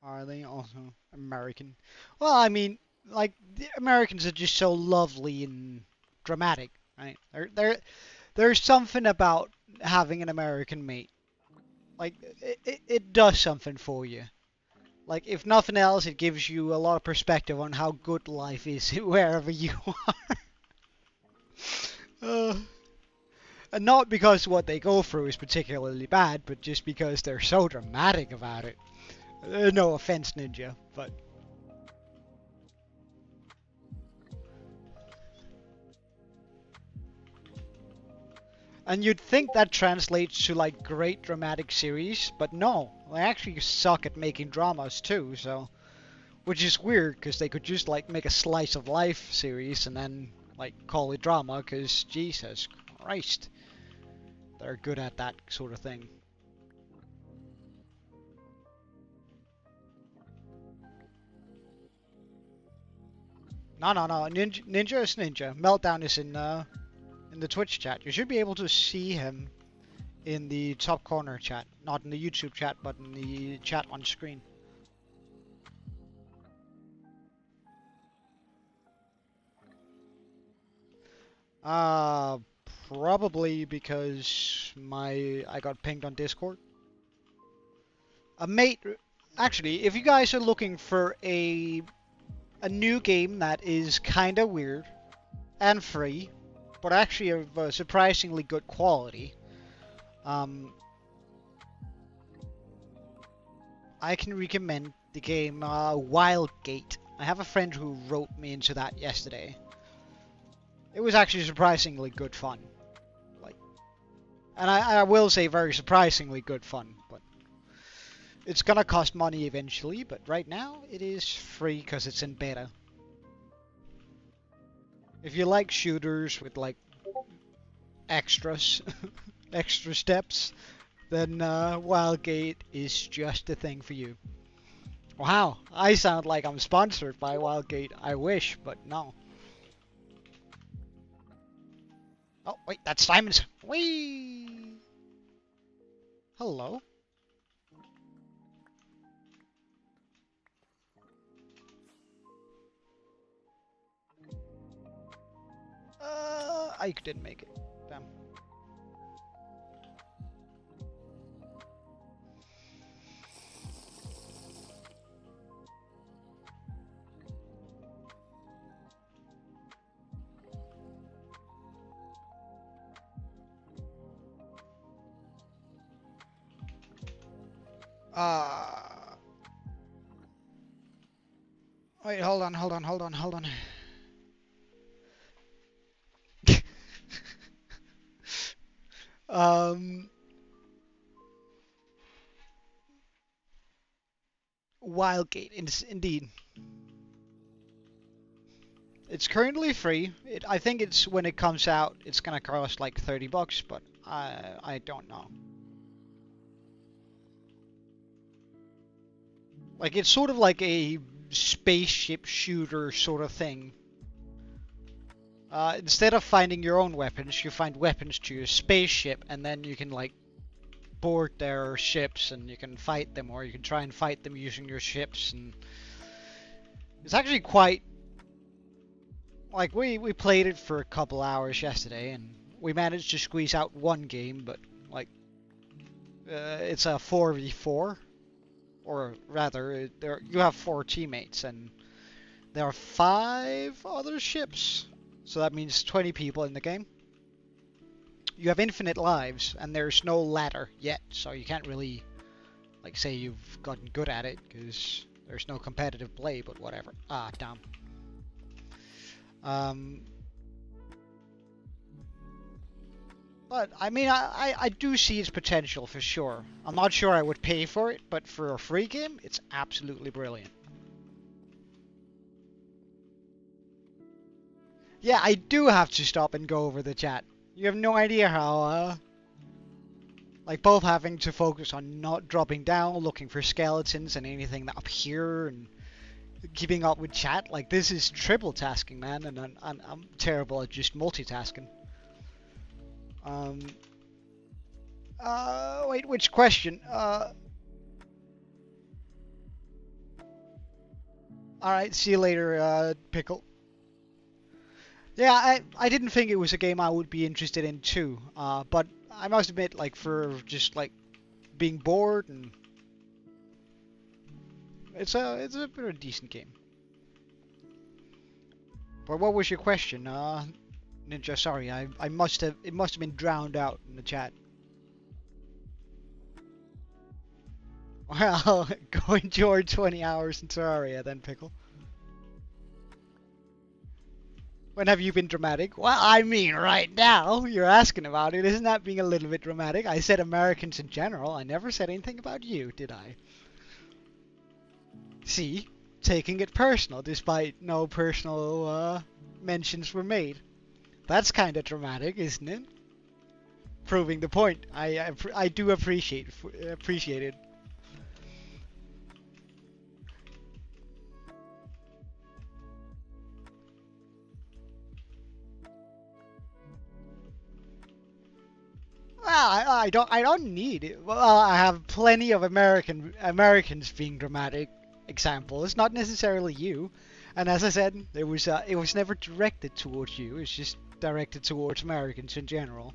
A: are they also American? Well, I mean, like, the Americans are just so lovely and dramatic, right? There's something about having an American mate. Like, it does something for you. Like, if nothing else, it gives you a lot of perspective on how good life is wherever you are. uh, and not because what they go through is particularly bad, but just because they're so dramatic about it. No offense, Ninja, but... And you'd think that translates to, like, great dramatic series, but no. They actually suck at making dramas, too, so... Which is weird, because they could just, like, make a slice of life series and then, like, call it drama, because, Jesus Christ. They're good at that sort of thing. No, Ninja is Ninja. Meltdown is in the Twitch chat. You should be able to see him in the top corner chat. Not in the YouTube chat, but in the chat on screen. Uh, Probably because I got pinged on Discord. A mate, actually, if you guys are looking for a new game that is kinda weird and free, but actually of surprisingly good quality, I can recommend the game Wildgate. I have a friend who wrote me into that yesterday. It was actually surprisingly good fun. Like, and I will say very surprisingly good fun, but it's gonna cost money eventually, but right now it is free because it's in beta. If you like shooters with like extras, extra steps, then Wildgate is just the thing for you. Wow, I sound like I'm sponsored by Wildgate. I wish, but no. Oh, wait, that's Simon's. Whee! Hello. I didn't make it. Damn. Wait, hold on. um, Wildgate, indeed. It's currently free. I think it's when it comes out, it's gonna cost like $30, but I don't know. Like it's sort of like a spaceship shooter sort of thing. Instead of finding your own weapons, you find weapons to your spaceship, and then you can like board their ships, and you can fight them, or you can try and fight them using your ships, and it's actually quite. Like, we played it for a couple hours yesterday, and we managed to squeeze out one game, but, like, it's a 4v4, or rather, you have 4 teammates, and there are 5 other ships, so that means 20 people in the game. You have infinite lives, and there's no ladder yet, so you can't really, like, say you've gotten good at it, because there's no competitive play, but whatever. Ah, damn. But I mean, I do see its potential for sure. I'm not sure I would pay for it, but for a free game, it's absolutely brilliant. Yeah, I do have to stop and go over the chat. You have no idea how, like both having to focus on not dropping down, looking for skeletons and anything up here, and keeping up with chat. Like, this is triple tasking, man, and I'm terrible at just multitasking. Wait, which question? Alright, see you later, Pickle. Yeah, I didn't think it was a game I would be interested in too, but I must admit, like, for just, like, being bored, and it's a pretty decent game. But what was your question, Ninja? Sorry, it must have been drowned out in the chat. Well, go enjoy 20 hours in Terraria then, Pickle. When have you been dramatic? Well, I mean, right now, you're asking about it. Isn't that being a little bit dramatic? I said Americans in general. I never said anything about you, did I? See? Taking it personal, despite no personal mentions were made. That's kind of dramatic, isn't it? Proving the point. I do appreciate it. Well, I don't need it. Well, I have plenty of Americans being dramatic examples, not necessarily you. And as I said, it was never directed towards you. It's just directed towards Americans in general.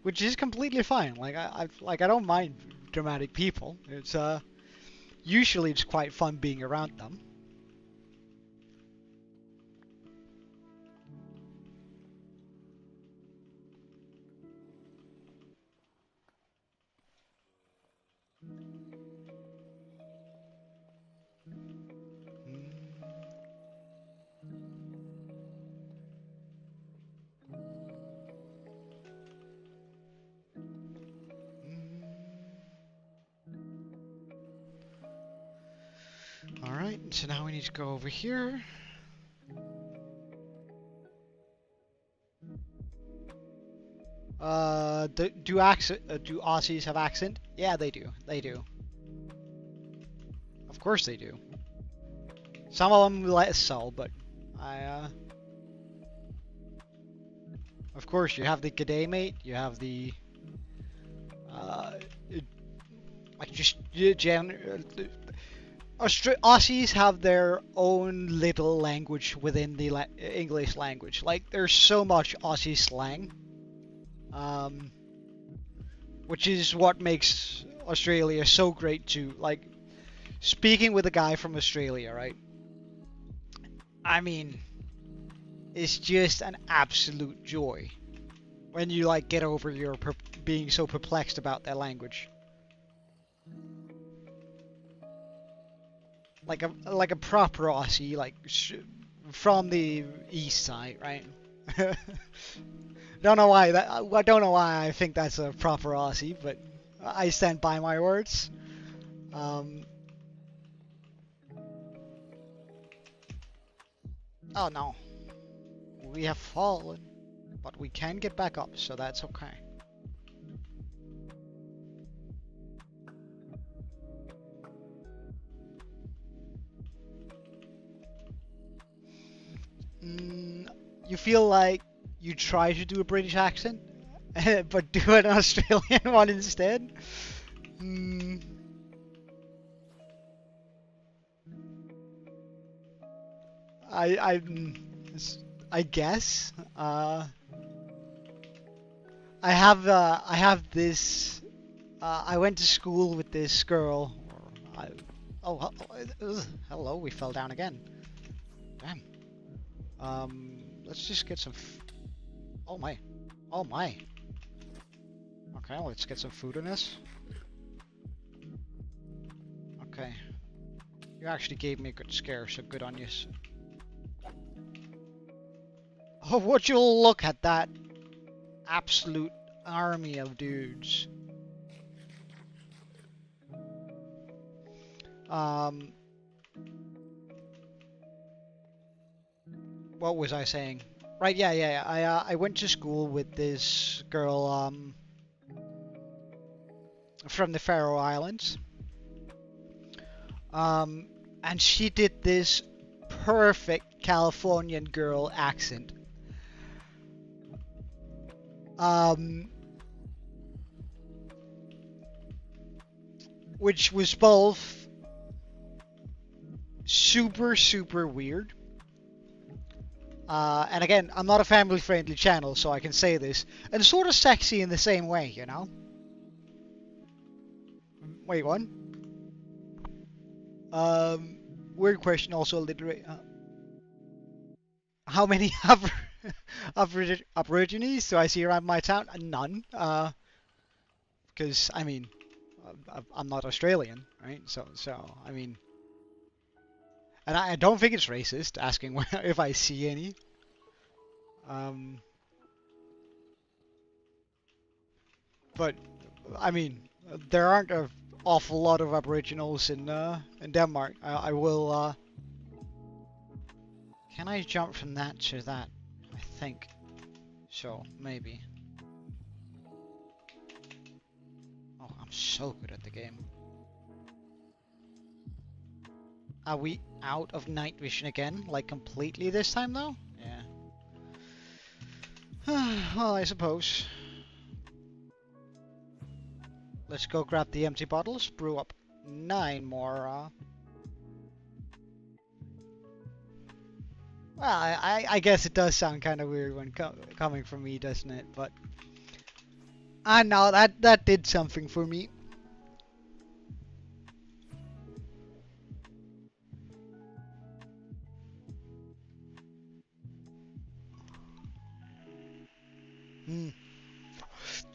A: Which is completely fine. Like I don't mind dramatic people. It's usually it's quite fun being around them. Alright, so now we need to go over here. Do Aussies have accent? Yeah, they do. They do. Of course they do. Some of them less so, but of course, you have the G'day mate, you have the Aussies have their own little language within the English language. Like, there's so much Aussie slang, which is what makes Australia so great too. Like, speaking with a guy from Australia, right? I mean, is just an absolute joy when you like get over your being so perplexed about their language. Like a proper Aussie, like from the east side, right? Don't know why that. I don't know why I think that's a proper Aussie, but I stand by my words. Oh no, we have fallen, but we can get back up, so that's okay. You feel like you try to do a British accent, but do an Australian one instead? I guess. I have this. I went to school with this girl. Hello, we fell down again. Damn. Let's just get some. Oh my. Oh my. Okay, let's get some food in this. Okay. You actually gave me a good scare, so good on you. Oh, would you look at that absolute army of dudes. What was I saying? Right, yeah. I went to school with this girl from the Faroe Islands. And she did this perfect Californian girl accent. Which was both super weird. And again, I'm not a family-friendly channel, so I can say this. And sort of sexy in the same way, you know? Wait, what? Weird question, also alliterate. How many Aborigines do I see around my town? None. Because, I mean, I'm not Australian, right? So I mean... And I don't think it's racist, asking if I see any. But, I mean, there aren't an awful lot of Aboriginals in Denmark. I will... Can I jump from that to that? I think so, maybe. Oh, I'm so good at the game. Are we out of night vision again? Like completely this time though? Yeah. Well, I suppose. Let's go grab the empty bottles, brew up 9 more. Well, I guess it does sound kind of weird when coming from me, doesn't it? But I know that did something for me.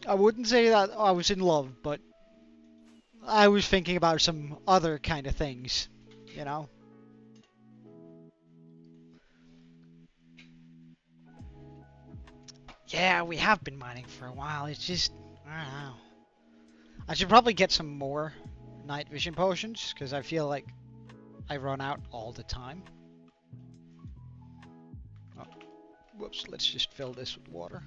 A: I wouldn't say that I was in love, but I was thinking about some other kind of things, you know? Yeah, we have been mining for a while. It's just, I don't know. I should probably get some more night vision potions, because I feel like I run out all the time. Oh, whoops, let's just fill this with water.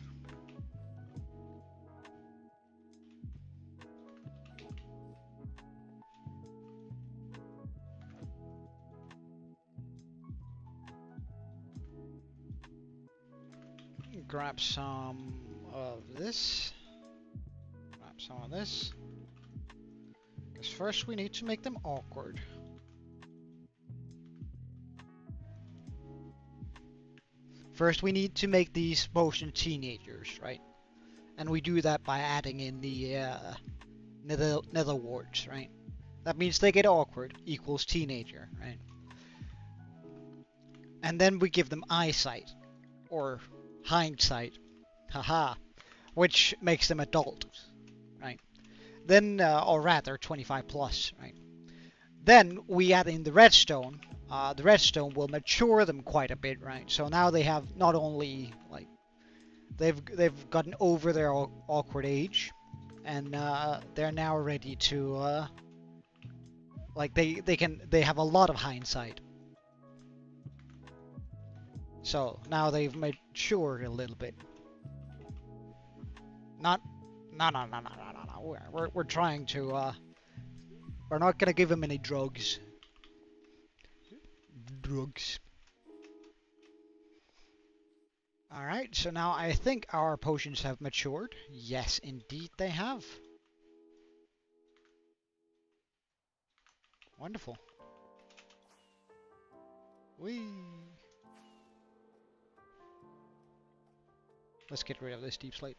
A: Grab some of this. Grab some of this. Because first we need to make them awkward. First we need to make these potion teenagers, right? And we do that by adding in the nether warts, right? That means they get awkward equals teenager, right? And then we give them eyesight. or hindsight, haha, which makes them adult, right? Then, or rather, 25 plus, right? Then we add in the redstone. The redstone will mature them quite a bit, right? So now they have not only like they've gotten over their awkward age, and they're now ready to like they have a lot of hindsight. So now they've matured a little bit. Not, no. We're trying to. We're not gonna give him any drugs. Alright, so now I think our potions have matured. Yes, indeed they have. Wonderful. Whee! Let's get rid of this deep slate.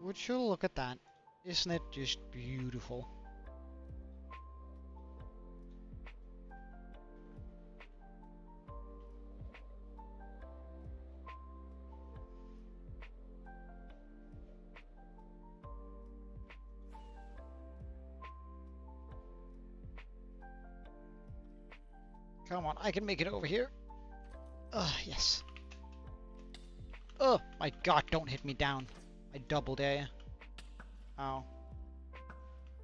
A: Would you look at that? Isn't it just beautiful? Come on, I can make it over here. Yes. Oh my god, don't hit me down. I double dare you. Oh.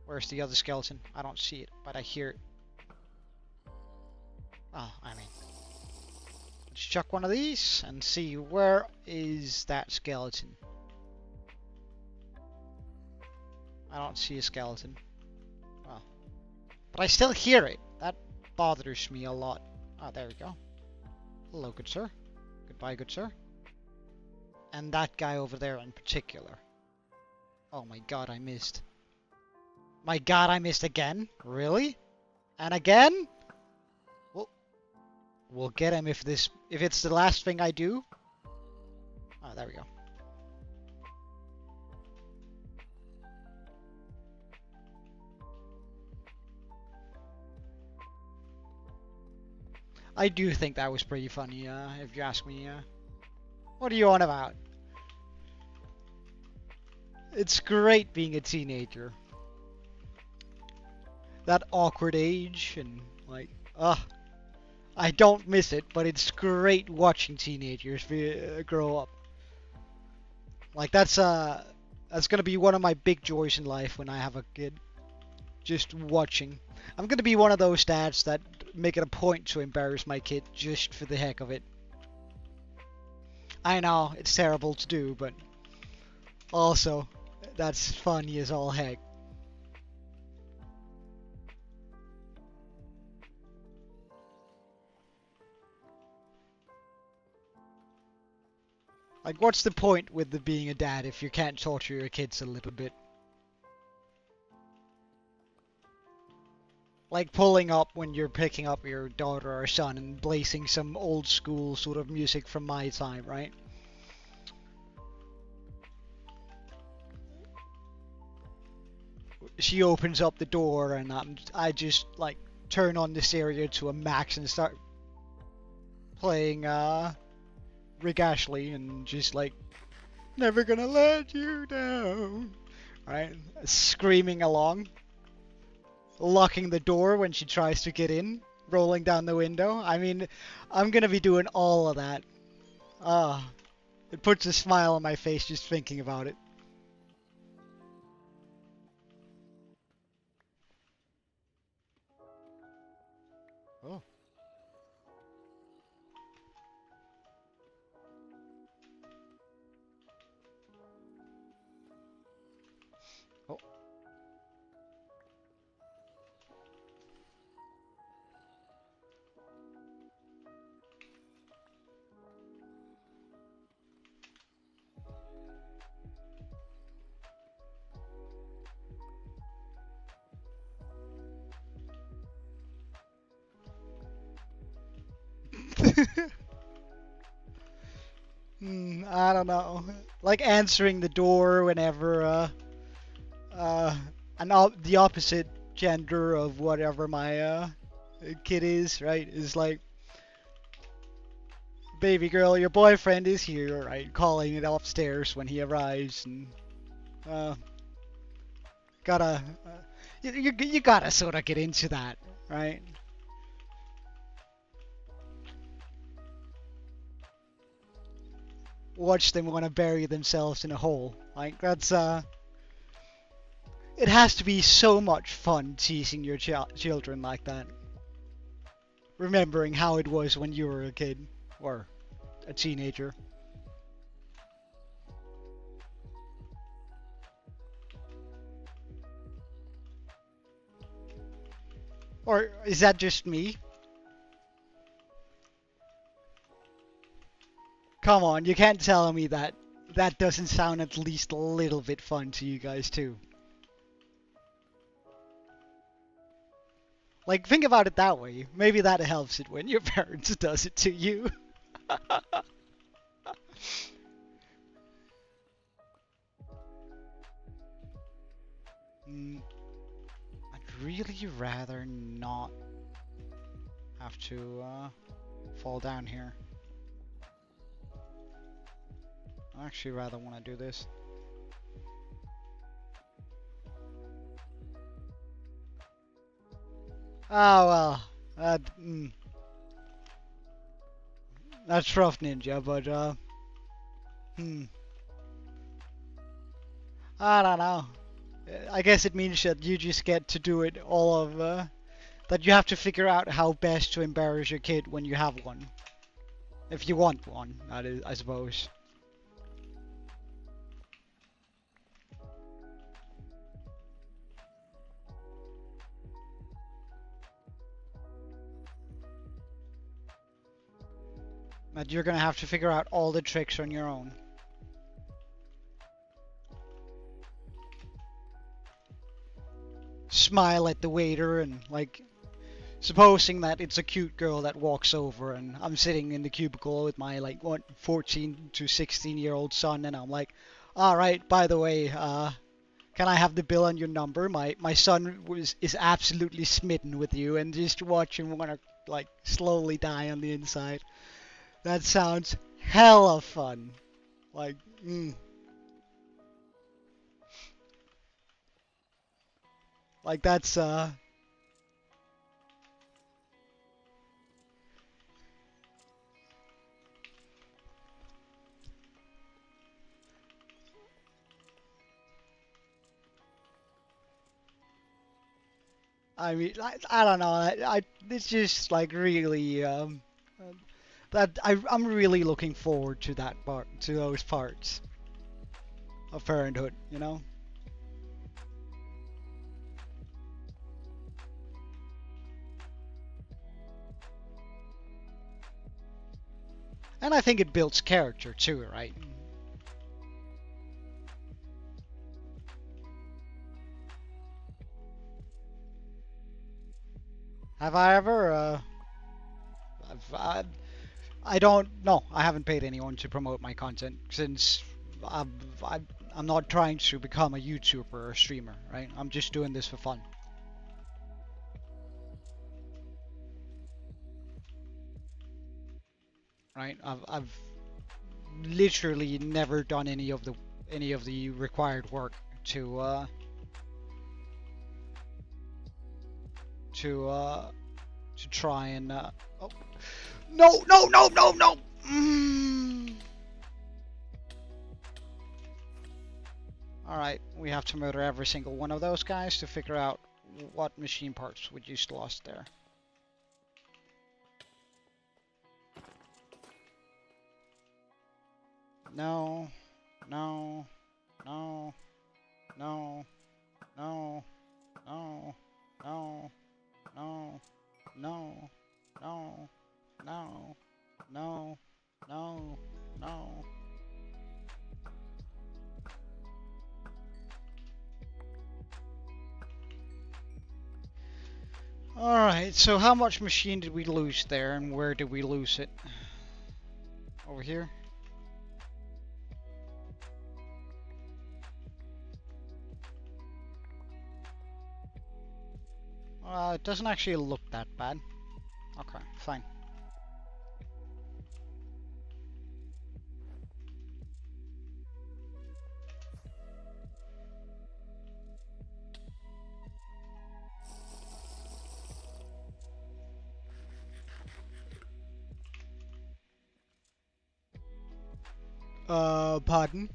A: Where's the other skeleton? I don't see it, but I hear it. Oh, I mean. Let's chuck one of these and see where is that skeleton. I don't see a skeleton. Oh. But I still hear it. That bothers me a lot. Oh, there we go. Hello, good sir. Goodbye, good sir. And that guy over there in particular. Oh my god, I missed. My god, I missed again? Really? And again? We'll get him if it's the last thing I do. Oh, there we go. I do think that was pretty funny, if you ask me. What are you on about? It's great being a teenager. That awkward age and like, I don't miss it, but it's great watching teenagers grow up. Like that's gonna be one of my big joys in life when I have a kid. Just watching. I'm gonna be one of those dads that make it a point to embarrass my kid just for the heck of it. I know, it's terrible to do, but also, that's funny as all heck. Like, what's the point with being a dad if you can't torture your kids a little bit? Like pulling up when you're picking up your daughter or son and blazing some old school sort of music from my time, right? She opens up the door and I just like turn on the stereo to a max and start playing Rick Ashley and just like never gonna let you down, right? Screaming along. Locking the door when she tries to get in, rolling down the window. I mean, I'm gonna be doing all of that. It puts a smile on my face just thinking about it. Oh. Oh. I don't know. Like answering the door whenever the opposite gender of whatever my kid is, right? Is like Baby girl, your boyfriend is here, right? Calling it upstairs when he arrives, and uh, gotta, you gotta sort of get into that, right? Watch them want to bury themselves in a hole. Like that's it has to be so much fun teasing your children like that. Remembering how it was when you were a kid or a teenager. Or is that just me? Come on, you can't tell me that that doesn't sound at least a little bit fun to you guys too. Like, think about it that way. Maybe that helps it when your parents does it to you. I'd really rather not have to fall down here. I actually rather want to do this. Oh well, that's rough, Ninja, but I don't know. I guess it means that you just get to do it all of that you have to figure out how best to embarrass your kid when you have one. If you want one, that is, I suppose. But you're gonna have to figure out all the tricks on your own. Smile at the waiter and like, supposing that it's a cute girl that walks over and I'm sitting in the cubicle with my like 14 to 16-year-old son and I'm like, all right, by the way, can I have the bill and your number? My son is absolutely smitten with you and just watch him wanna like slowly die on the inside. That sounds hella fun. Like, like that's I mean, I don't know. It's just like really that I'm really looking forward to that part, to those parts of parenthood, you know. And I think it builds character too, right? Have I ever? I don't. No, I haven't paid anyone to promote my content since I'm, I'm not trying to become a YouTuber or a streamer, right? I'm just doing this for fun. Right? I've literally never done any of the required work to try and oh no no no no no. All right, we have to murder every single one of those guys to figure out what machine parts we just lost there. No, no, no, no, no, no, no, no, no, no, no, no, no, no. Alright, so how much machine did we lose there and where did we lose it? Over here? It doesn't actually look that bad. Okay, fine. Pardon?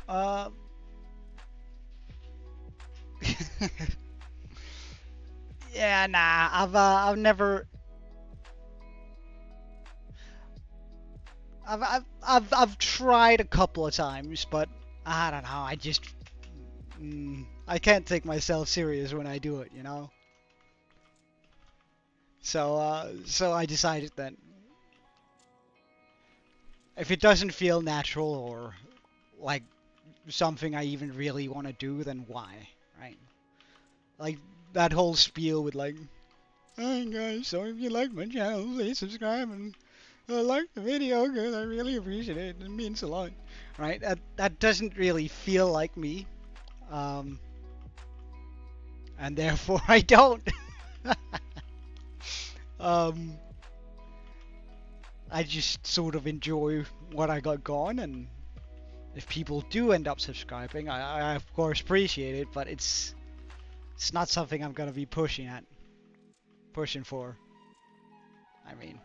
A: Uh, yeah, nah, I've never, I've tried a couple of times, but I don't know, I just, I can't take myself serious when I do it, you know? So I decided that if it doesn't feel natural or like something I even really want to do, then why, right? Like that whole spiel with like, "Hi guys, so if you like my channel, please subscribe and like the video because I really appreciate it. It means a lot." Right? That doesn't really feel like me, um, and therefore I don't. um, I just sort of enjoy what I got going, and if people do end up subscribing, I of course appreciate it, but it's not something I'm gonna be pushing for. I mean,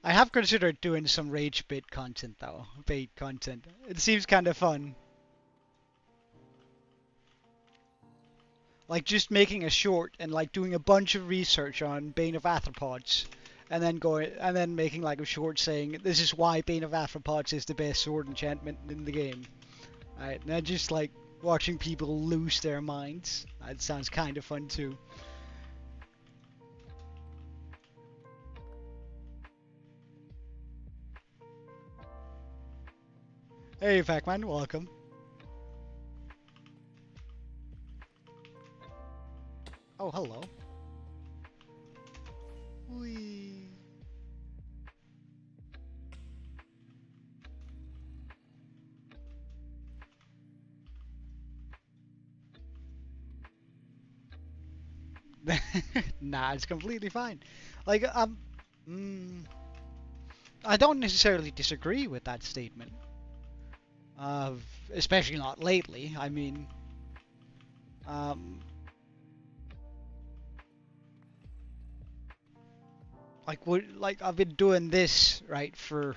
A: I have considered doing some rage bait content though, bait content. It seems kind of fun. Like just making a short and like doing a bunch of research on Bane of Arthropods, and then making like a short saying this is why Bane of Arthropods is the best sword enchantment in the game. Right, and then just like watching people lose their minds. That sounds kind of fun too. Hey, Pac-Man, welcome. Oh, hello. Whee. Nah, it's completely fine. Like, mm, I don't necessarily disagree with that statement. Uh, Especially not lately. I mean, um, like I've been doing this right for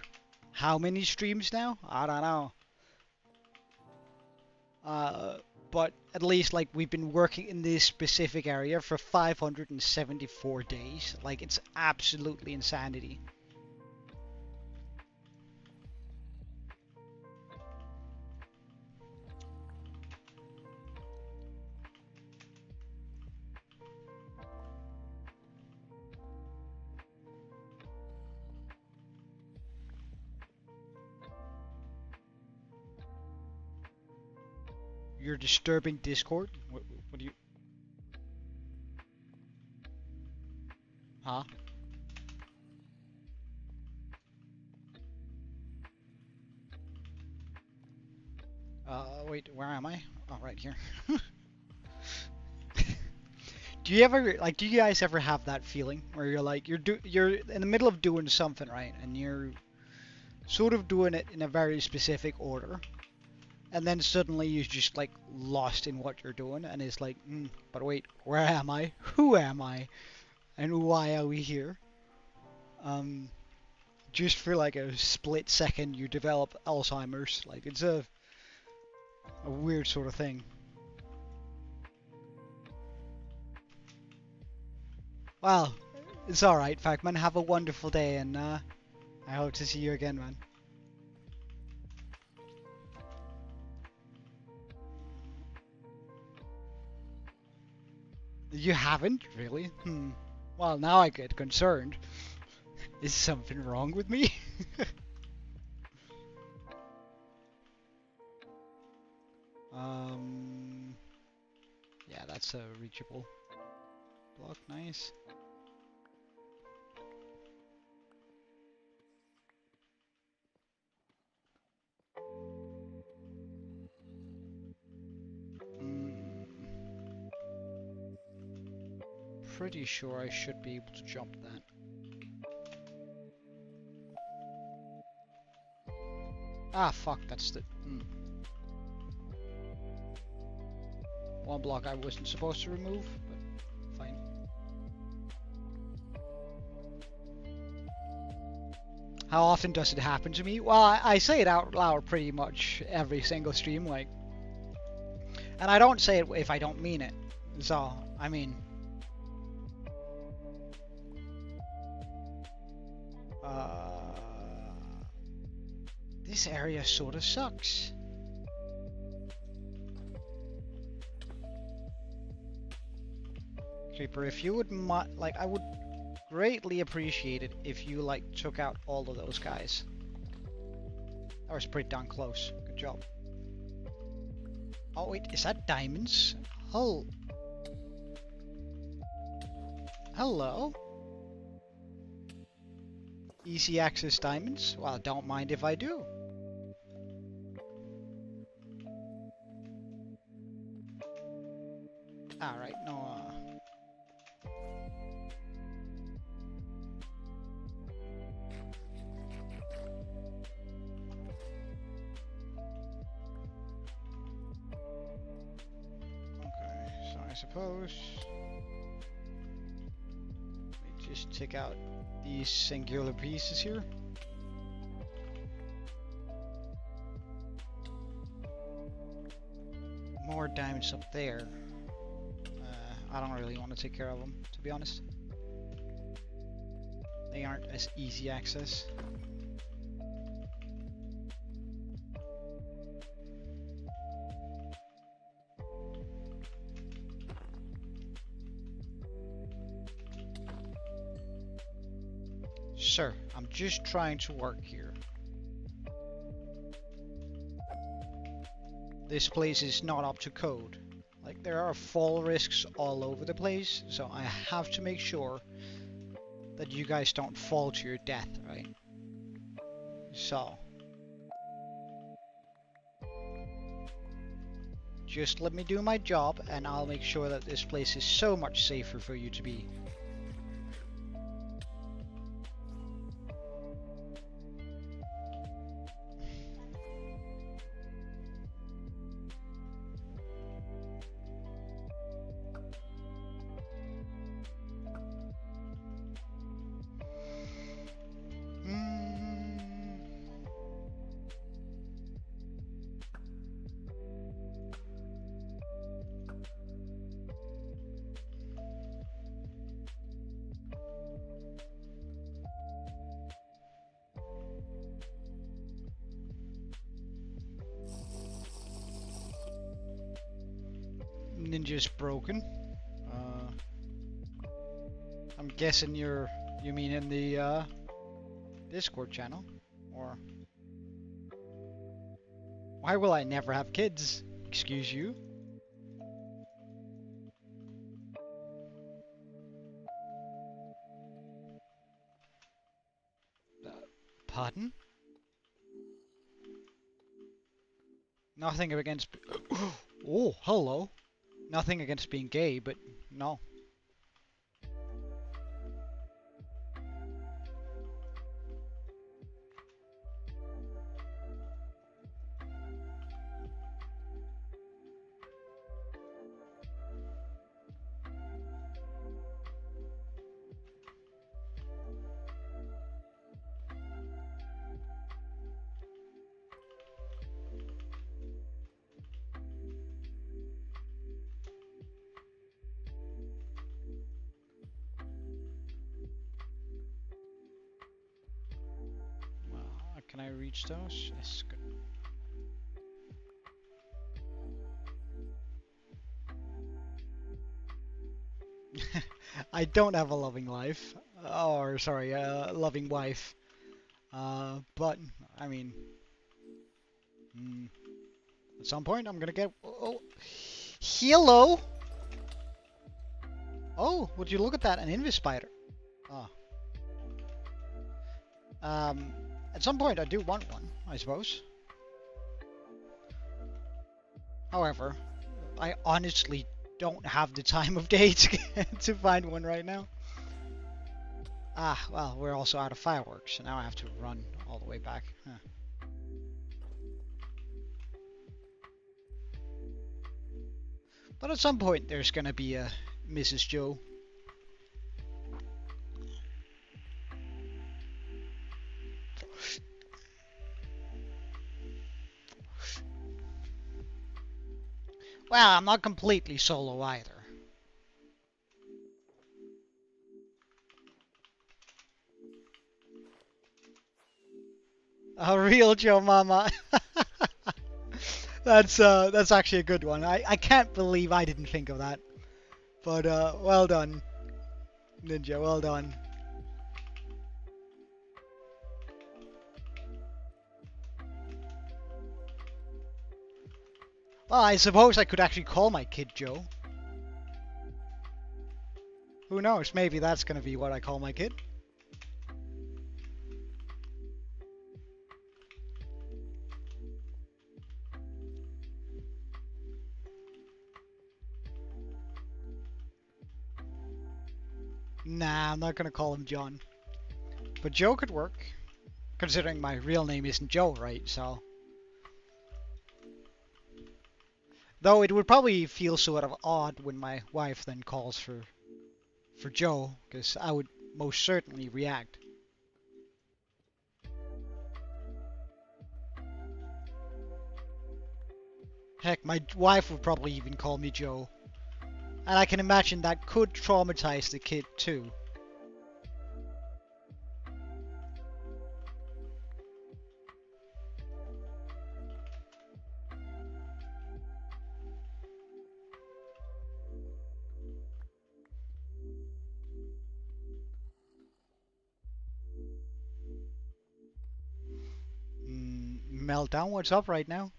A: how many streams now? I don't know. Uh, but at least like we've been working in this specific area for 574 days. Like it's absolutely insanity. You're disturbing Discord? What do you... Huh? Wait, where am I? Oh, right here. Do you ever like? Do you guys ever have that feeling where you're like you're in the middle of doing something right, and you're sort of doing it in a very specific order, and then suddenly you're just like lost in what you're doing, and it's like, but wait, where am I? Who am I? And why are we here? Um, just for like a split second, you develop Alzheimer's. Like it's a weird sort of thing. Well, it's all right, fact man. Have a wonderful day, and I hope to see you again, man. You haven't really? Well, now I get concerned. Is something wrong with me? um, yeah, that's a reachable block. Nice. Pretty sure I should be able to jump that. Ah, fuck, that's the... One block I wasn't supposed to remove, but fine. How often does it happen to me? Well, I say it out loud pretty much every single stream, like... And I don't say it if I don't mean it. So, I mean... This area sort of sucks. Creeper, if you would like, I would greatly appreciate it if you like took out all of those guys. That was pretty darn close. Good job. Oh wait, is that diamonds? Oh. Hello? Easy access diamonds? Well, don't mind if I do. Alright, no, okay, so I suppose... Let me just take out these singular pieces here. More diamonds up there. I don't really want to take care of them, to be honest. They aren't as easy access. Sir, I'm just trying to work here. This place is not up to code. Like, there are fall risks all over the place, so I have to make sure that you guys don't fall to your death, right? So, just let me do my job and I'll make sure that this place is so much safer for you to be. Ninja's broken. I'm guessing you mean in the Discord channel, or why will I never have kids? Excuse you. Pardon? Nothing against. Oh, hello. Nothing against being gay, but no. Can I reach those? Yes, good. I don't have a loving life. Or, sorry, a loving wife. But, I mean... at some point, I'm gonna get... Oh, hello! Oh, would you look at that? An invis spider. Oh. At some point I do want one, I suppose. However, I honestly don't have the time of day to find one right now. Ah, well, we're also out of fireworks, so now I have to run all the way back. Huh. But at some point there's gonna be a Mrs. Joe. Well, I'm not completely solo either. A real Joe Mama. That's actually a good one. I can't believe I didn't think of that. But well done, Ninja. Well done. Well, I suppose I could actually call my kid Joe. Who knows? Maybe that's gonna be what I call my kid. Nah, I'm not gonna call him John. But Joe could work, considering my real name isn't Joe, right? So, though it would probably feel sort of odd when my wife then calls for Joe, because I would most certainly react. Heck, my wife would probably even call me Joe. And I can imagine that could traumatize the kid too. Meltdown, what's up right now?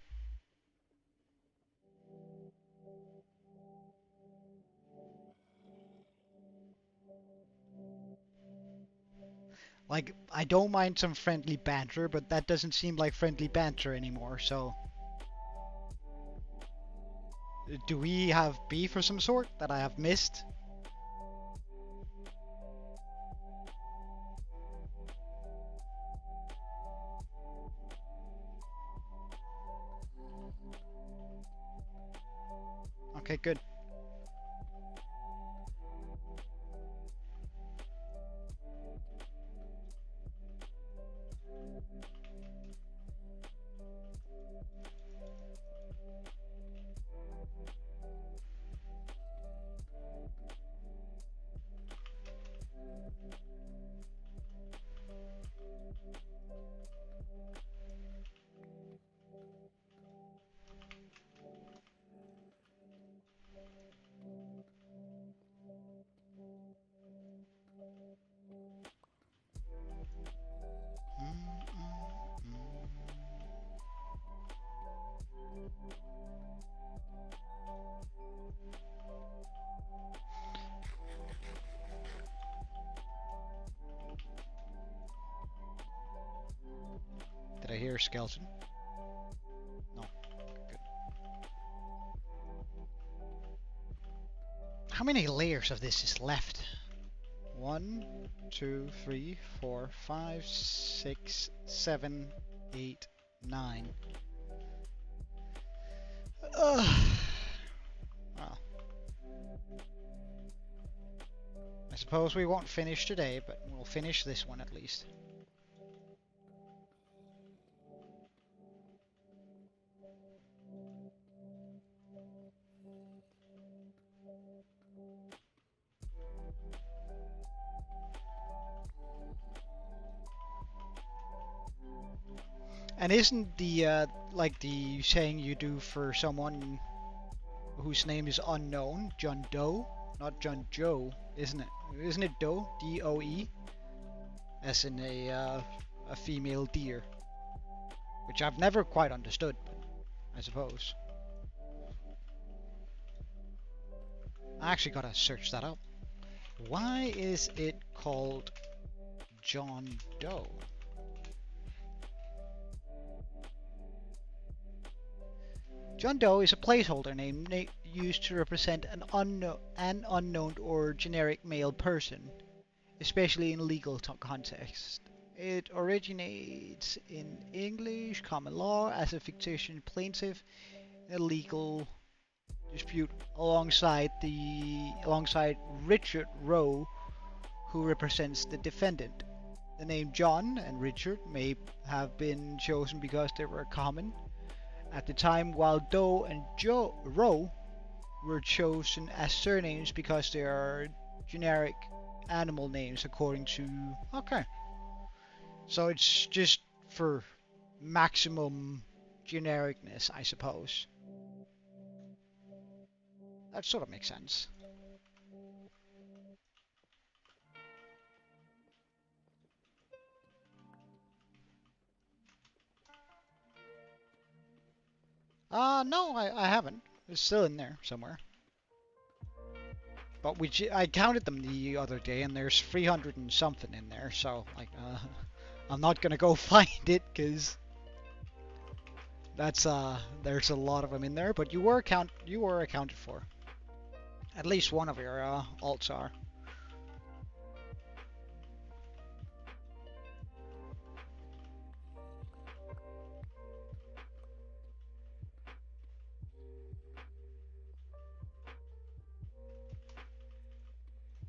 A: Like, I don't mind some friendly banter, but that doesn't seem like friendly banter anymore, so... Do we have beef of some sort that I have missed? Okay, good. Did I hear a skeleton? No. Good. How many layers of this is left? 1, 2, 3, 4, 5, 6, 7, 8, 9. Well, I suppose we won't finish today, but we'll finish this one at least. And isn't the like the saying you do for someone whose name is unknown, John Doe, not John Joe, isn't it? Isn't it Doe? D-O-E, as in a female deer, which I've never quite understood, but I suppose. I actually gotta search that up. Why is it called John Doe? John Doe is a placeholder name used to represent an unknown or generic male person, especially in legal context. It originates in English common law as a fictitious plaintiff in a legal dispute alongside Richard Rowe, who represents the defendant. The name John and Richard may have been chosen because they were common at the time, while Doe and Rowe were chosen as surnames because they are generic animal names according to... Okay. So it's just for maximum genericness, I suppose. That sort of makes sense. No, I haven't. It's still in there somewhere. But I counted them the other day, and there's 300 and something in there. So, like, I'm not gonna go find it, because that's there's a lot of them in there. But you were accounted for. At least one of your alts are.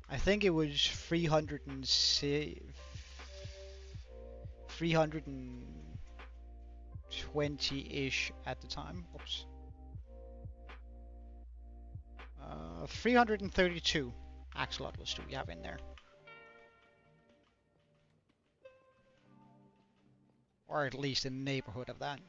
A: I think it was 320-ish at the time. Oops. 332 axolotls do we have in there. Or at least in the neighborhood of that.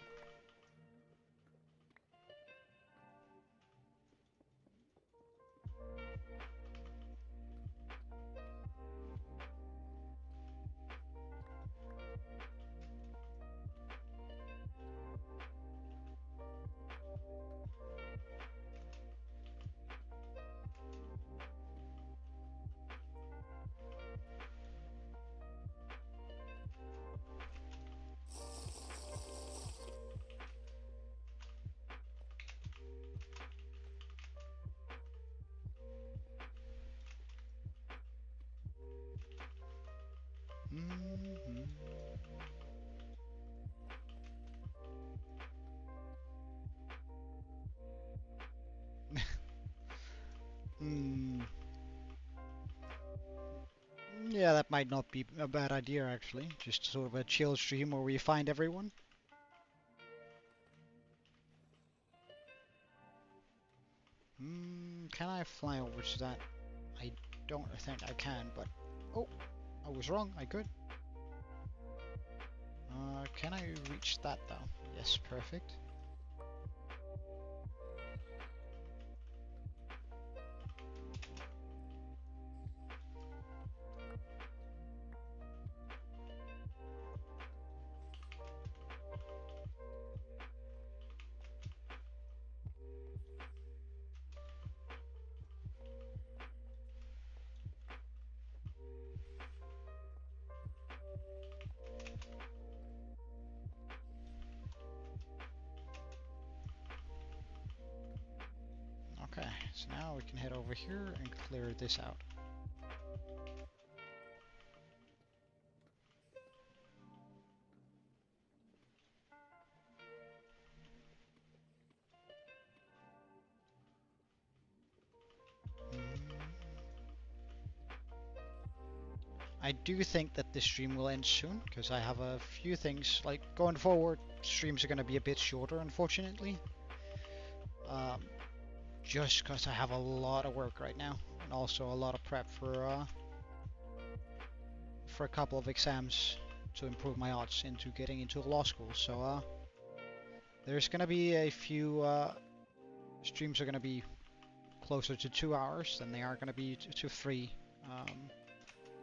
A: Yeah, that might not be a bad idea actually. Just sort of a chill stream where we find everyone. Can I fly over to that? I don't think I can, but... Oh, I was wrong, I could. Can I reach that though? Yes, perfect. Okay, so now we can head over here and clear this out. I do think that this stream will end soon, because I have a few things, like going forward, streams are going to be a bit shorter, unfortunately. Just because I have a lot of work right now, and also a lot of prep for a couple of exams to improve my odds into getting into law school. So there's going to be a few streams are going to be closer to 2 hours than they are going to be to 3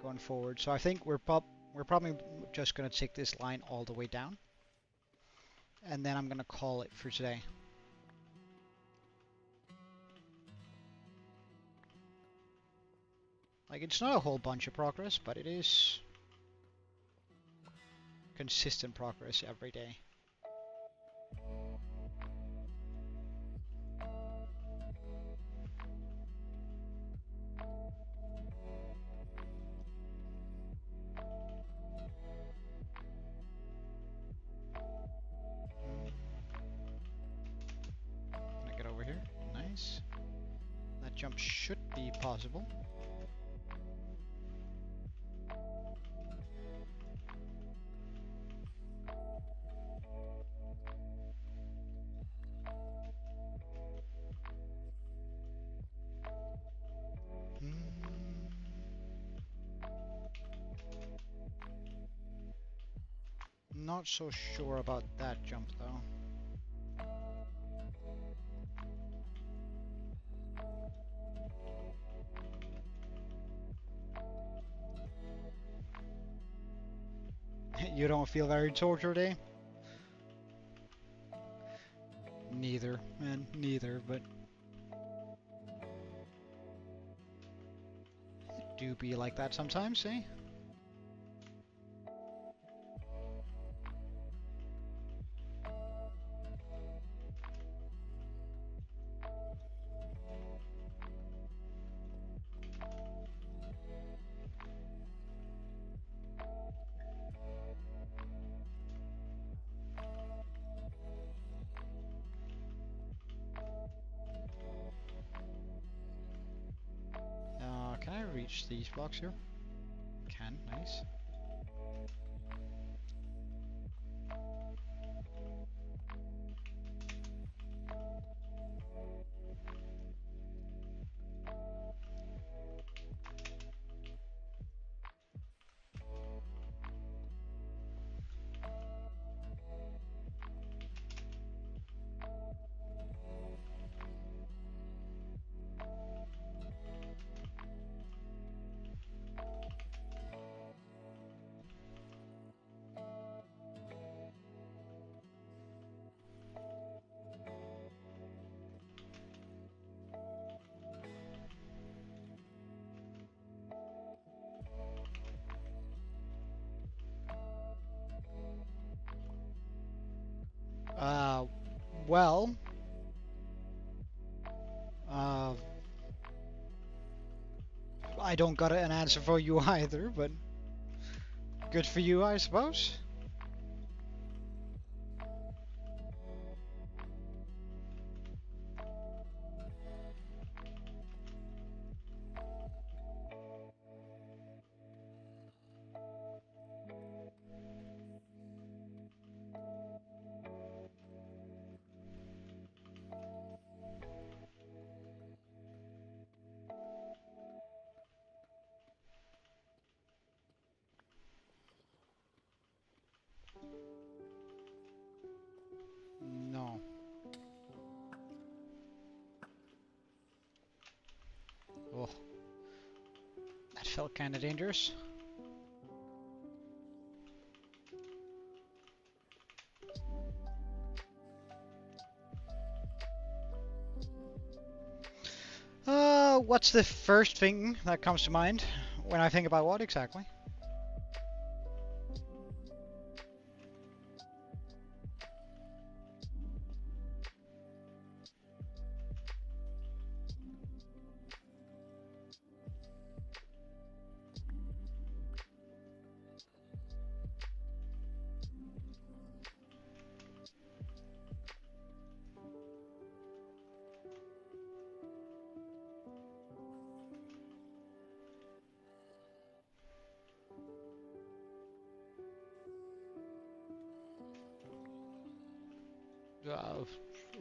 A: going forward. So I think we're probably just going to take this line all the way down, and then I'm going to call it for today. Like, it's not a whole bunch of progress, but it is consistent progress every day. Can I get over here? Nice. jump should be possible. Not so sure about that jump though. You don't feel very tortured, eh? Neither, man, neither, but it do be like that sometimes, eh? Can I reach these blocks here? Can, nice. Well, I don't got an answer for you either, but good for you, I suppose. No. Oh, that felt kind of dangerous. What's the first thing that comes to mind when I think about what exactly?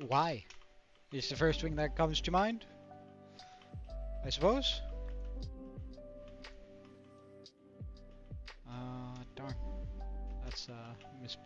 A: Why? Is the first thing that comes to mind, I suppose? Darn. That's mis-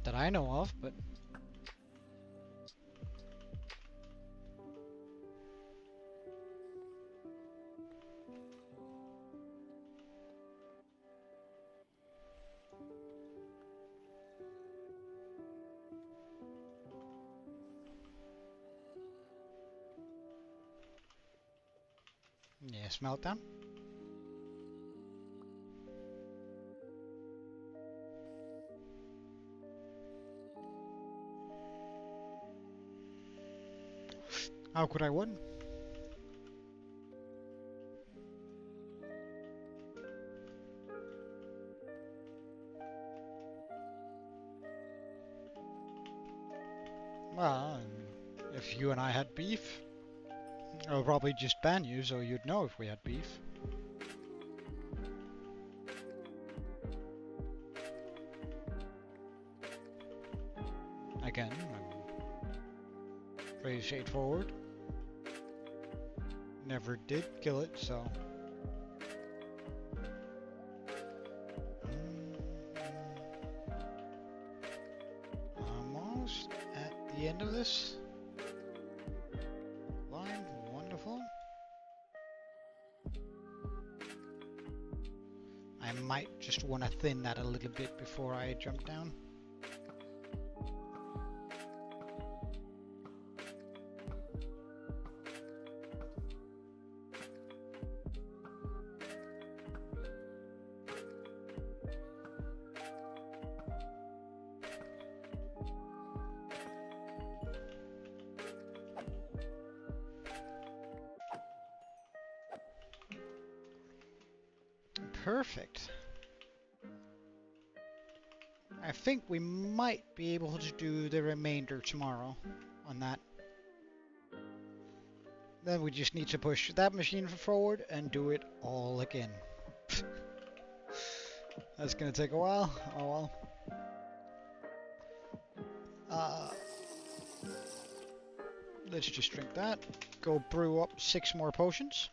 A: that I know of, but... Yes, meltdown. How could I win? Well, if you and I had beef, I would probably just ban you so you'd know if we had beef. Again, pretty straightforward. Never did kill it, so... Almost at the end of this line. Wonderful. I might just want to thin that a little bit before I jump down. Perfect. I think we might be able to do the remainder tomorrow on that. Then we just need to push that machine forward and do it all again. That's gonna take a while. Oh well. Let's just drink that. Go brew up 6 more potions.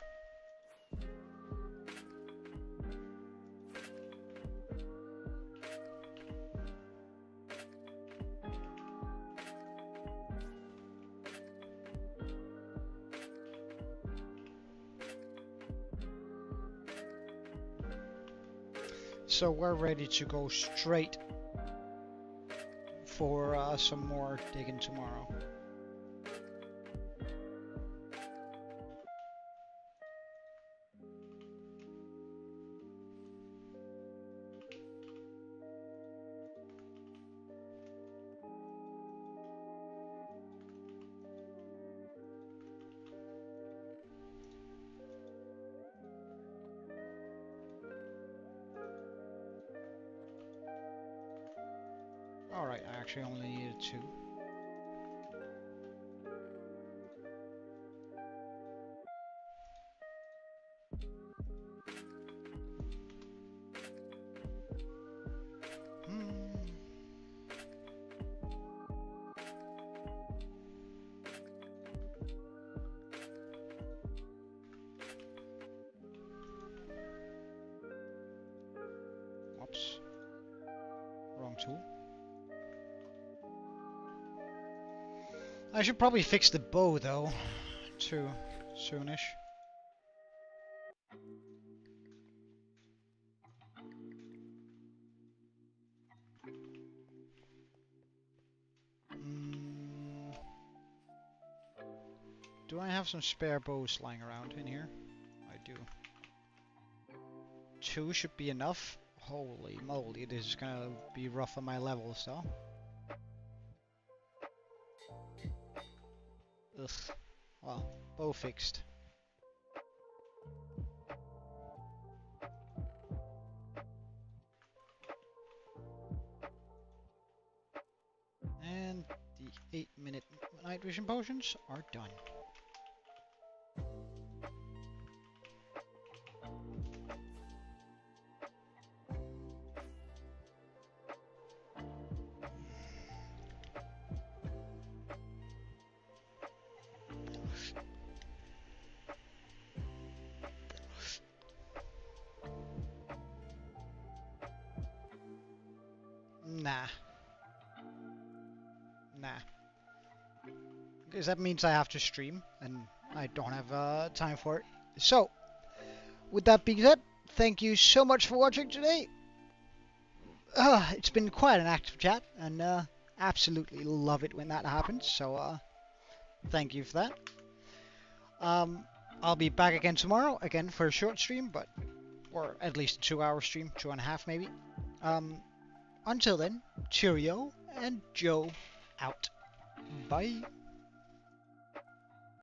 A: So we're ready to go straight for some more digging tomorrow. Alright, I actually only needed 2. Whoops. Wrong tool. I should probably fix the bow though, too, soonish. Do I have some spare bows lying around in here? I do. 2 should be enough. Holy moly, this is gonna be rough on my levels though. Ugh. Well, bow fixed. And the 8-minute night vision potions are done. Nah. nah. Because that means I have to stream, and I don't have time for it. So, with that being said, thank you so much for watching today. It's been quite an active chat, and absolutely love it when that happens. So, thank you for that. I'll be back again tomorrow, again for a short stream, or at least a 2-hour stream, 2.5 maybe. Until then, cheerio, and Joe out. Bye.